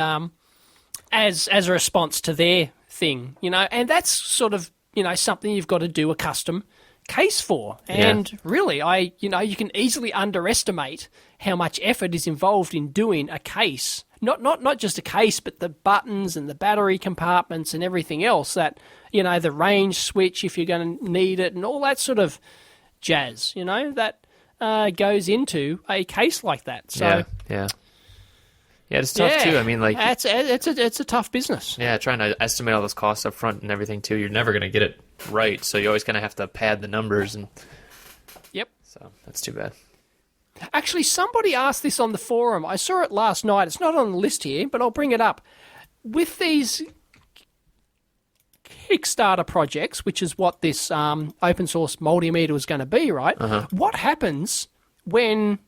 as a response to their thing, and that's sort of, something you've got to do a custom case for. And really, you can easily underestimate how much effort is involved in doing a case. Not just a case, but the buttons and the battery compartments and everything else that, the range switch if you're going to need it and all that sort of jazz, that goes into a case like that. So yeah, it's tough too. I mean, like it's a tough business. Yeah, trying to estimate all those costs up front and everything too. You're never going to get it right, so you always kind of have to pad the numbers. And yep. So that's too bad. Actually, somebody asked this on the forum. I saw it last night. It's not on the list here, but I'll bring it up. With these Kickstarter projects, which is what this open source multimeter is going to be, right? What happens when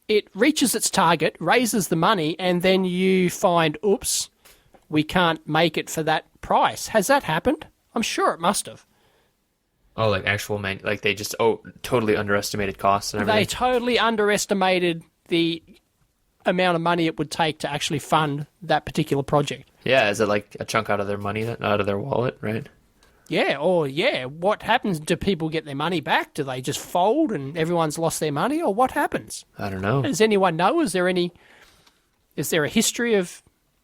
it reaches its target, raises the money, and then you find, oops, we can't make it for that price? Has that happened? I'm sure it must have. Oh, like actual like they just totally underestimated costs and everything. They totally underestimated the amount of money it would take to actually fund that particular project. Yeah, is it like a chunk out of their money, out of their wallet, right? Yeah, what happens? Do people get their money back? Do they just fold and everyone's lost their money, or what happens? I don't know. Does anyone know? Is there a history of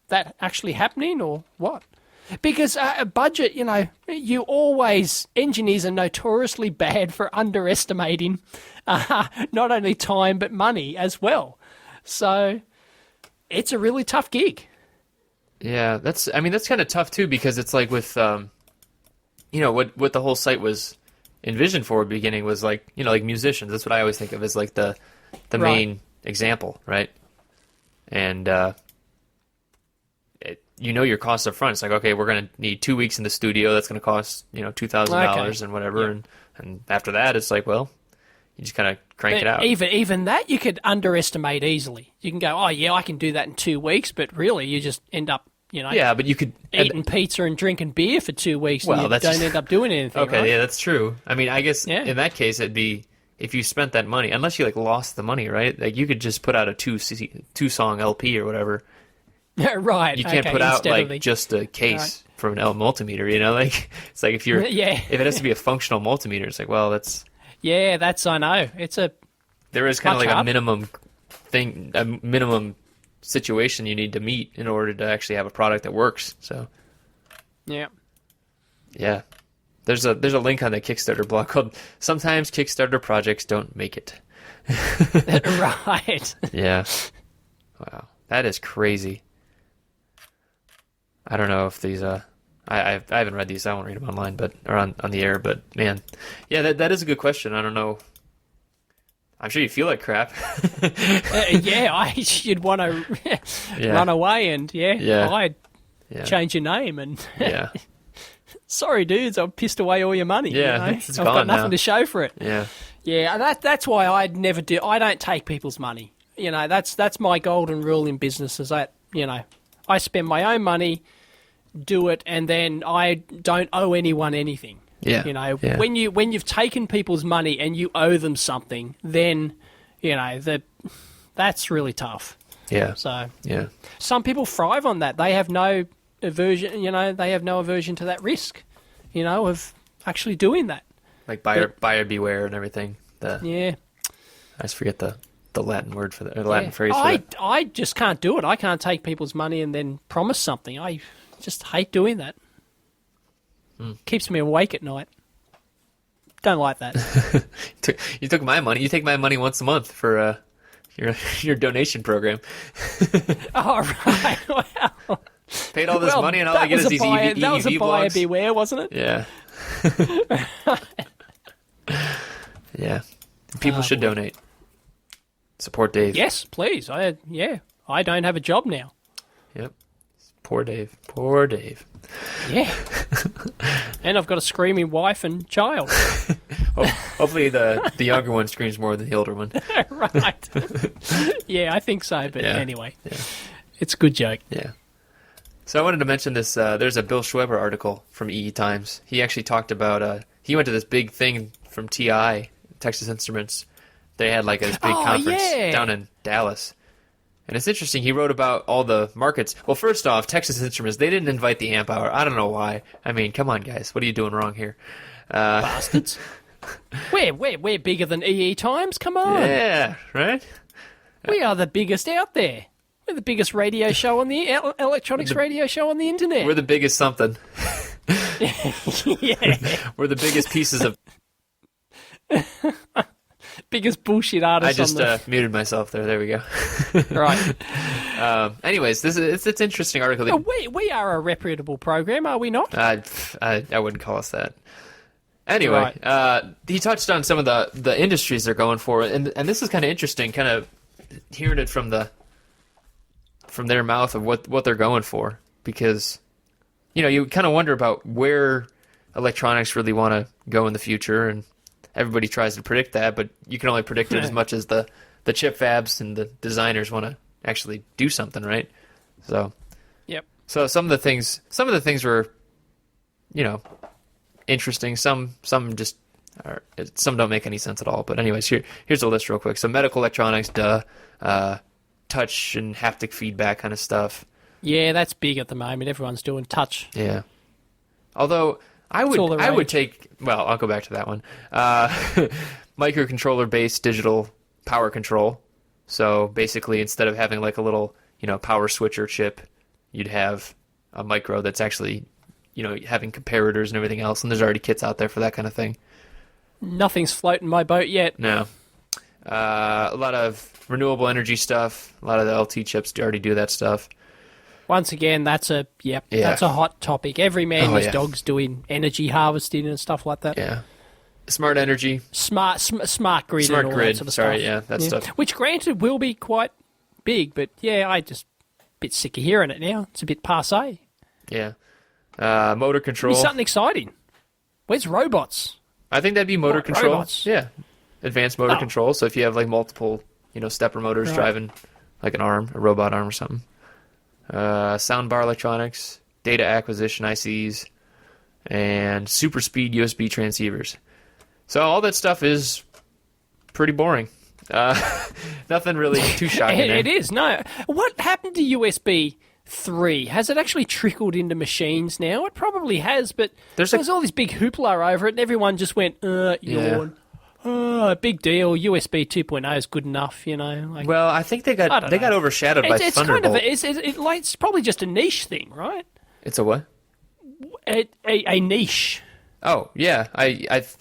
that actually happening, or what? Because a budget, engineers are notoriously bad for underestimating not only time but money as well. So it's a really tough gig. Yeah, that's kind of tough too, because it's like with, what the whole site was envisioned for at the beginning was like, like musicians. That's what I always think of as like the main example, right? And, your costs up front. It's like, okay, we're going to need 2 weeks in the studio. That's going to cost, $2,000 and whatever. Yeah. And after that, it's like, well, you just kind of crank it out. Even that you could underestimate easily. You can go, oh, yeah, I can do that in 2 weeks. But really, you just end up, yeah, but you could eating pizza and drinking beer for 2 weeks and you don't end up doing anything. Okay, right? Yeah, that's true. I mean, I guess in that case, it'd be, if you spent that money, unless you lost the money, right? Like you could just put out a two-song LP or whatever. Right. You can't put out just a case from an L multimeter, it's like if it has to be a functional multimeter, it's like, well, that's I know. There is kind of like a minimum thing, a minimum situation you need to meet in order to actually have a product that works. So yeah. There's a link on the Kickstarter blog called "Sometimes Kickstarter Projects Don't Make It." Right. Yeah. Wow, that is crazy. I don't know if these I haven't read these. I won't read them online, or on the air. But man, yeah, that is a good question. I don't know. I'm sure you feel like crap. You'd want to run away and hide, change your name and sorry, dudes, I've pissed away all your money. Yeah, it's I've got nothing to show for it. Yeah, that's why I'd never do. I don't take people's money. That's my golden rule in business. Is that I spend my own money, do it, and then I don't owe anyone anything. Yeah. When you've taken people's money and you owe them something, then that's really tough. Yeah. So yeah, some people thrive on that. They have no aversion. They have no aversion to that risk. Of actually doing that. Like buyer beware and everything. I just forget the Latin word for that, or Latin phrase for that. I just can't do it. I can't take people's money and then promise something. I just hate doing that. Keeps me awake at night. Don't like that. You took my money. You take my money once a month for your donation program. Oh, right. Wow. Paid all this money and all I get is these EEV That was a buyer blogs. beware, wasn't it? Yeah. Yeah. People should donate. Support Dave. Yes, please. I don't have a job now. Yep. Poor Dave. Poor Dave. Yeah. And I've got a screaming wife and child. Hopefully the younger one screams more than the older one. Right. Yeah, I think so, but Yeah. anyway. Yeah. It's a good joke. Yeah. So I wanted to mention this. There's a Bill Schweber article from EE Times. He actually talked about, he went to this big thing from TI, Texas Instruments. They had like this big conference down in Dallas. And it's interesting. He wrote about all the markets. Well, first off, Texas Instruments, they didn't invite the amp hour. I don't know why. I mean, come on, guys. What are you doing wrong here? Bastards. We're bigger than EE Times. Come on. Yeah, right? We are the biggest out there. We're the biggest radio show on the electronics radio show on the internet. We're the biggest something. Yeah. We're the biggest pieces of... Biggest bullshit artist I just on the... muted myself there. There we go. Right. Anyways, it's an interesting article. Oh, we are a reputable program, are we not? I wouldn't call us that. Anyway, he touched on some of the industries they're going for, and this is kind of interesting, kind of hearing it from their mouth of what they're going for, because you kind of wonder about where electronics really want to go in the future, and everybody tries to predict that, but you can only predict it as much as the chip fabs and the designers want to actually do something, right? So, yep. So some of the things were, interesting. Some just are, some don't make any sense at all. But anyways, here's a list real quick. So medical electronics, touch and haptic feedback kind of stuff. Yeah, that's big at the moment. Everyone's doing touch. Yeah. Although I would take. Well, I'll go back to that one. Microcontroller based digital power control. So basically, instead of having like a little power switcher chip, you'd have a micro that's actually having comparators and everything else. And there's already kits out there for that kind of thing. Nothing's floating my boat yet. No. A lot of renewable energy stuff. A lot of the LT chips already do that stuff. Once again, that's a hot topic. Every man and his dog's doing energy harvesting and stuff like that. Yeah. Smart energy. Smart grid Smart and all grid. that sort of Sorry, stuff. that stuff. Which, granted, will be quite big, but I just a bit sick of hearing it now. It's a bit passé. Yeah. Motor control. Be something exciting. Where's robots? I think that'd be motor control. Robots. Yeah. Advanced motor control. So if you have like multiple, stepper motors driving like a robot arm or something. Soundbar electronics, data acquisition ICs, and super speed USB transceivers. So all that stuff is pretty boring. Nothing really too shocking. It is. No. What happened to USB 3? Has it actually trickled into machines now? It probably has, but there's all this big hoopla over it, and everyone just went, yawn. Oh, big deal. USB 2.0 is good enough, Well, I think they got overshadowed by Thunderbolt. It's probably just a niche thing, right? It's a what? A niche. Oh yeah,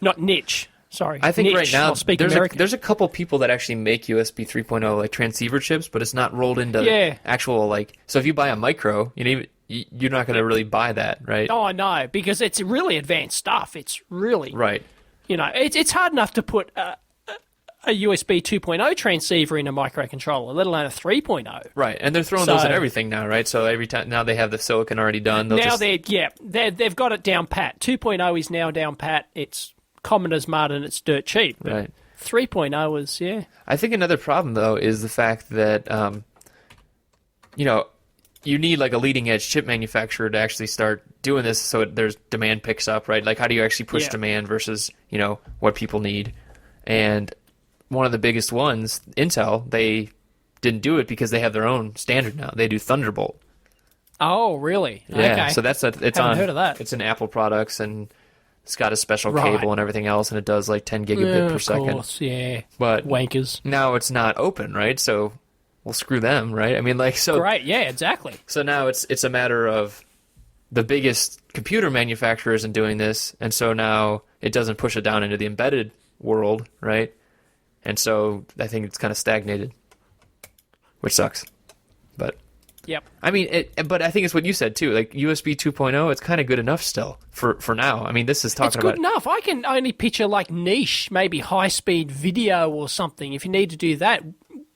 not niche. Sorry, I think niche. right now there's a couple people that actually make USB 3.0 like transceiver chips, but it's not rolled into actual like. So if you buy a micro, you're not going to really buy that, right? Oh no, because it's really advanced stuff. It's really right. It's hard enough to put a USB 2.0 transceiver in a microcontroller, let alone a 3.0. Right, and they're throwing those in everything now, right? So every time now they have the silicon already done. They've got it down pat. 2.0 is now down pat. It's common as mud and it's dirt cheap. Right. 3.0 is I think another problem though is the fact that you need like a leading edge chip manufacturer to actually start doing this, so there's demand picks up, right? Like how do you actually push demand versus what people need? And one of the biggest ones, Intel, they didn't do it because they have their own standard now. They do Thunderbolt. Oh, really? Yeah. Okay. So haven't heard of that. It's in Apple products and it's got a special cable and everything else, and it does like 10 gigabit per second. Of course, yeah. But wankers. Now it's not open, right? So we'll screw them, right? I mean, like so. Right. Yeah. Exactly. So now it's a matter of the biggest computer manufacturer isn't doing this, and so now it doesn't push it down into the embedded world, right? And so I think it's kind of stagnated, which sucks. But Yep. I mean, but I think it's what you said too. Like USB 2.0, it's kind of good enough still for now. I mean, this is talking It's about good enough. I can only picture like niche, maybe high-speed video or something. If you need to do that,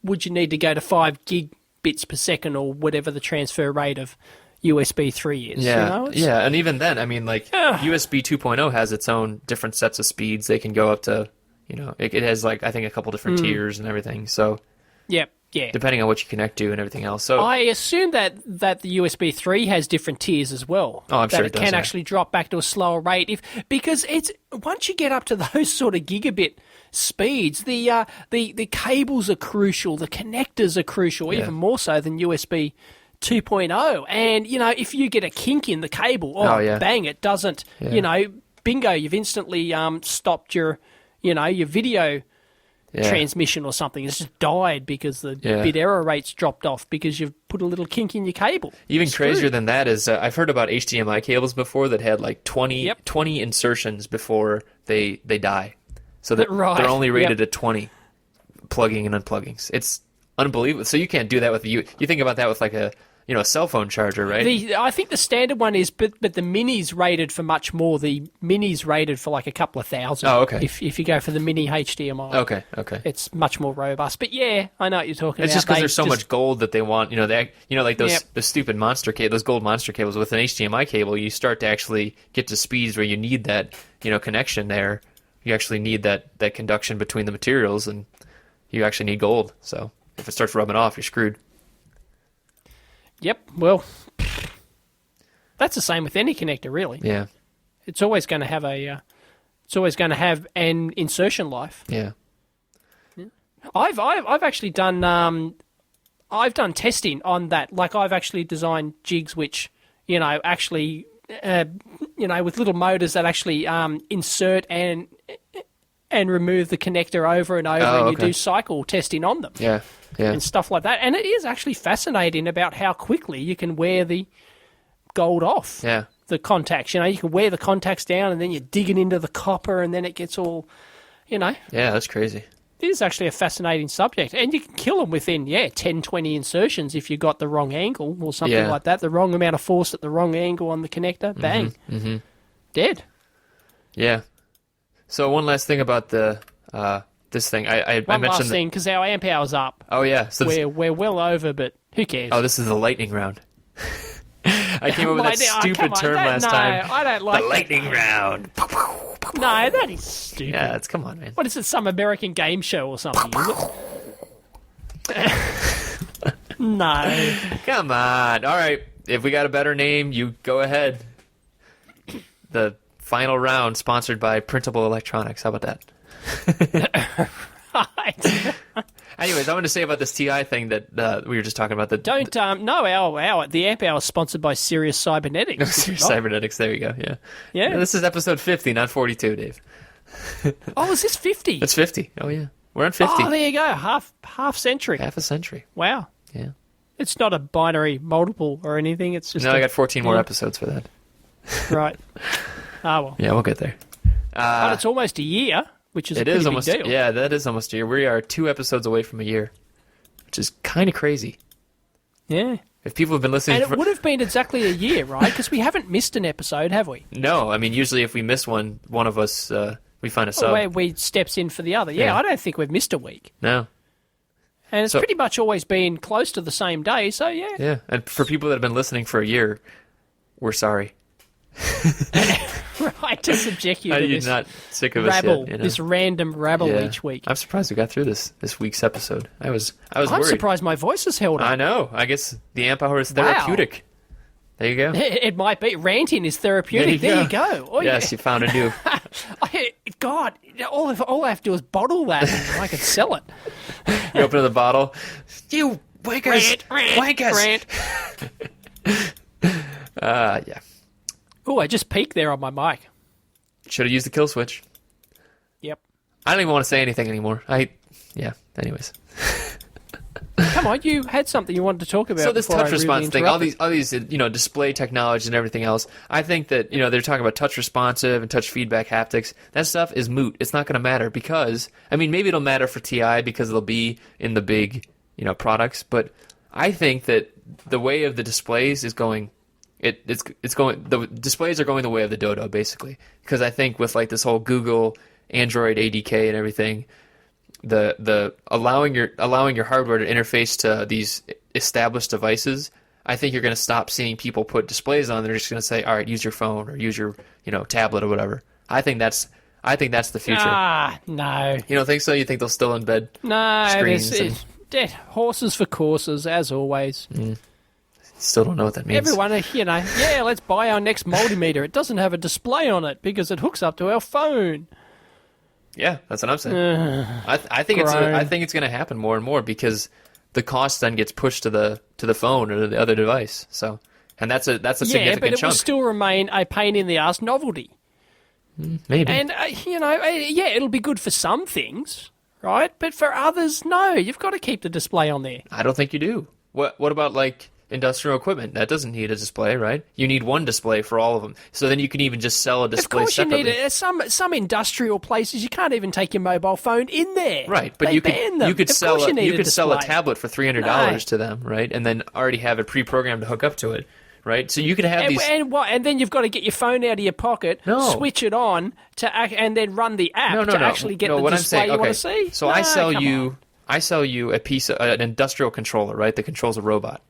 would you need to go to 5 gigabits per second or whatever the transfer rate of USB 3 is? Yeah, you know? yeah, and even then, I mean, like USB 2.0 has its own different sets of speeds. They can go up to, it has like I think a couple different tiers and everything. So Yep. Yeah. depending on what you connect to and everything else. So I assume that the USB 3 has different tiers as well. Oh, I'm that sure it it does, can yeah. actually drop back to a slower rate because it's once you get up to those sort of gigabit speeds, the cables are crucial, the connectors are crucial, even more so than USB 2.0. And if you get a kink in the cable, bang, it doesn't. Bingo, you've instantly stopped your video. Transmission or something. It's just died because the bit error rate's dropped off because you've put a little kink in your cable. Even crazier than that is I've heard about HDMI cables before that had like 20 insertions before they die. So that they're only rated at 20 plugging and unplugging. It's unbelievable. So you can't do that with you think about that with like a cell phone charger, right? I think the standard one is, but the mini's rated for much more. The mini's rated for like a couple of thousand. Oh, okay. If you go for the mini HDMI. Okay. It's much more robust. But yeah, I know what you're talking about. It's just because there's so much gold that they want. Like those the stupid monster those gold monster cables with an HDMI cable. You start to actually get to speeds where you need that connection there. You actually need that conduction between the materials, and you actually need gold. So if it starts rubbing off, you're screwed. Yep. Well, that's the same with any connector, really. Yeah. It's always going to have an insertion life. Yeah. I've actually done I've done testing on that. Like I've actually designed jigs which actually with little motors that actually insert and remove the connector over and over, and you do cycle testing on them. Yeah. And stuff like that. And it is actually fascinating about how quickly you can wear the gold off. Yeah. The contacts. You can wear the contacts down and then you dig it into the copper and then it gets all, Yeah, that's crazy. It is actually a fascinating subject. And you can kill them within, 10, 20 insertions if you got the wrong angle or something like that. The wrong amount of force at the wrong angle on the connector. Bang. Mm-hmm. Dead. Yeah. So one last thing about the this thing. I One mentioned last thing, because our amp hour's up. Oh yeah. So we're well over, but who cares? Oh, this is the lightning round. I came up with that stupid term last time. I don't like the lightning round. No, that is stupid. Yeah, come on, man. What is it? Some American game show or something? Is it? No. Come on. All right. If we got a better name, you go ahead. The final round, sponsored by Printable Electronics. How about that? Right. Anyways, I want to say about this TI thing that we were just talking about. The the amp hour is sponsored by Sirius Cybernetics. Sirius Cybernetics. There you go. Yeah. This is episode 50, not 42, Dave. Oh, is this 50? It's 50. Oh yeah, we're on 50. Oh, there you go. Half century. Half a century. Wow. Yeah. It's not a binary multiple or anything. It's just I got 14 more episodes for that. Right. Ah, well. Yeah, we'll get there. But it's almost a year, which is a pretty big deal. Yeah, that is almost a year. We are 2 episodes away from a year, which is kind of crazy. Yeah. If people have been listening... And it would have been exactly a year, right? Because we haven't missed an episode, have we? No. I mean, usually if we miss one of us, we find a sub. Where we steps in for the other. Yeah, I don't think we've missed a week. No. And it's pretty much always been close to the same day, so yeah. Yeah, and for people that have been listening for a year, we're sorry. Right, to subject you Are to you this not sick of rabble, us yet? this random rabble each week. I'm surprised we got through this week's episode. I was I'm worried. surprised my voice has held up. I know. I guess the amp hour is therapeutic. There you go. It might be. Ranting is therapeutic. There you go. Oh, yes, you found a new... God, all I have to do is bottle that and I can sell it. You open the bottle. You wankers! Rant. Yeah. Oh, I just peeked there on my mic. Should have used the kill switch. Yep. I don't even want to say anything anymore. Anyways. Come on, you had something you wanted to talk about. So this before touch I rudely response thing, all interrupted. these display technology and everything else. I think that they're talking about touch responsive and touch feedback haptics. That stuff is moot. It's not going to matter because maybe it'll matter for TI because it'll be in the big products. But I think that the way of the displays is going. It's going. The displays are going the way of the Dodo basically because I think with like this whole Google Android ADK and everything. The allowing your hardware to interface to these established devices, I think you're going to stop seeing people put displays on. They're just going to say, "All right, use your phone or use your tablet or whatever." I think that's the future. No. You don't think so? You think they'll still embed screens? Dead horses for courses as always. Still don't know what that means. Everyone, let's buy our next multimeter. It doesn't have a display on it because it hooks up to our phone. Yeah, that's what I'm saying. I think it's going to happen more and more because the cost then gets pushed to the phone or the other device. So, and that's a significant chunk. Yeah, but it will still remain a pain in the ass novelty. Maybe. And it'll be good for some things, right? But for others, no. You've got to keep the display on there. I don't think you do. What about like industrial equipment? That doesn't need a display, right? You need one display for all of them. So then you can even just sell a display separately. Of course you need it. Some industrial places, you can't even take your mobile phone in there. Right, but you could sell a tablet for $300 to them, right? And then already have it pre-programmed to hook up to it, right? So you could have these... And then you've got to get your phone out of your pocket, switch it on, and then run the app to actually get the display you want to see. So I sell you an industrial controller, right, that controls a robot.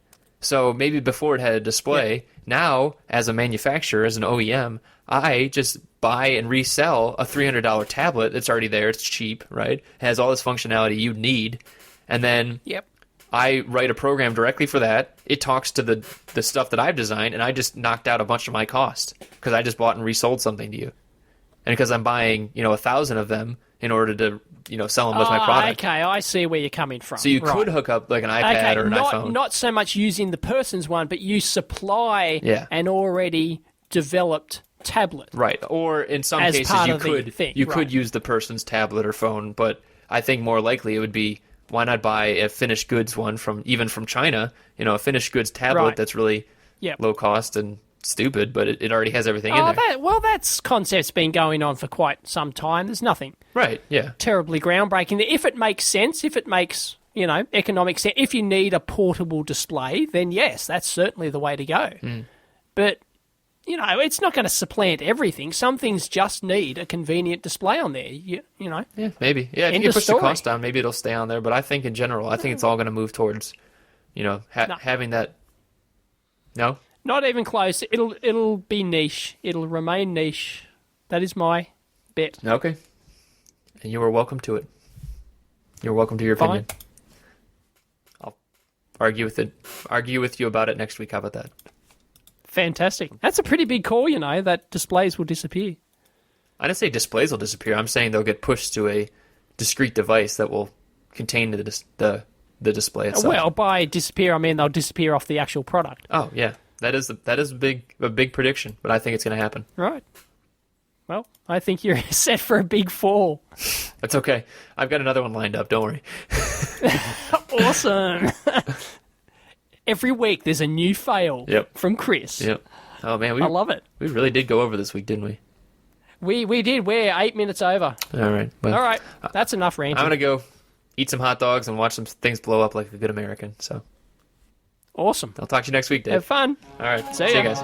So maybe before it had a display, now as a manufacturer, as an OEM, I just buy and resell a $300 tablet that's already there. It's cheap, right? It has all this functionality you need. And then I write a program directly for that. It talks to the stuff that I've designed, and I just knocked out a bunch of my cost because I just bought and resold something to you. And because I'm buying 1,000 of them in order to sell them with my product. Okay, I see where you're coming from. So you could hook up like an iPad or an iPhone. Not so much using the person's one, but you supply an already developed tablet. Right. Or in some cases you could use the person's tablet or phone, but I think more likely it would be why not buy a finished goods one from China, a finished goods tablet that's really low cost and stupid, but it already has everything in there. That's concept's been going on for quite some time. There's nothing terribly groundbreaking there. If it makes sense, if it makes economic sense, if you need a portable display, then yes, that's certainly the way to go. But it's not going to supplant everything. Some things just need a convenient display on there. Yeah, maybe. Yeah, if you push the cost down, maybe it'll stay on there. But I think in general, it's all going to move towards having that. No. Not even close. It'll be niche. It'll remain niche. That is my bet. Okay. And you are welcome to it. You're welcome to your opinion. I'll argue with you about it next week. How about that? Fantastic. That's a pretty big call, that displays will disappear. I didn't say displays will disappear. I'm saying they'll get pushed to a discrete device that will contain the display itself. Well, by disappear, I mean they'll disappear off the actual product. Oh, yeah. That is a big prediction, but I think it's going to happen. Right. Well, I think you're set for a big fall. That's okay. I've got another one lined up. Don't worry. Awesome. Every week there's a new fail from Chris. Yep. Oh man, I love it. We really did go over this week, didn't we? We did. We're 8 minutes over. All right. Well, all right. That's enough ranting. I'm gonna go eat some hot dogs and watch some things blow up like a good American. So. Awesome. I'll talk to you next week, Dave. Have fun. All right. See you ya. guys.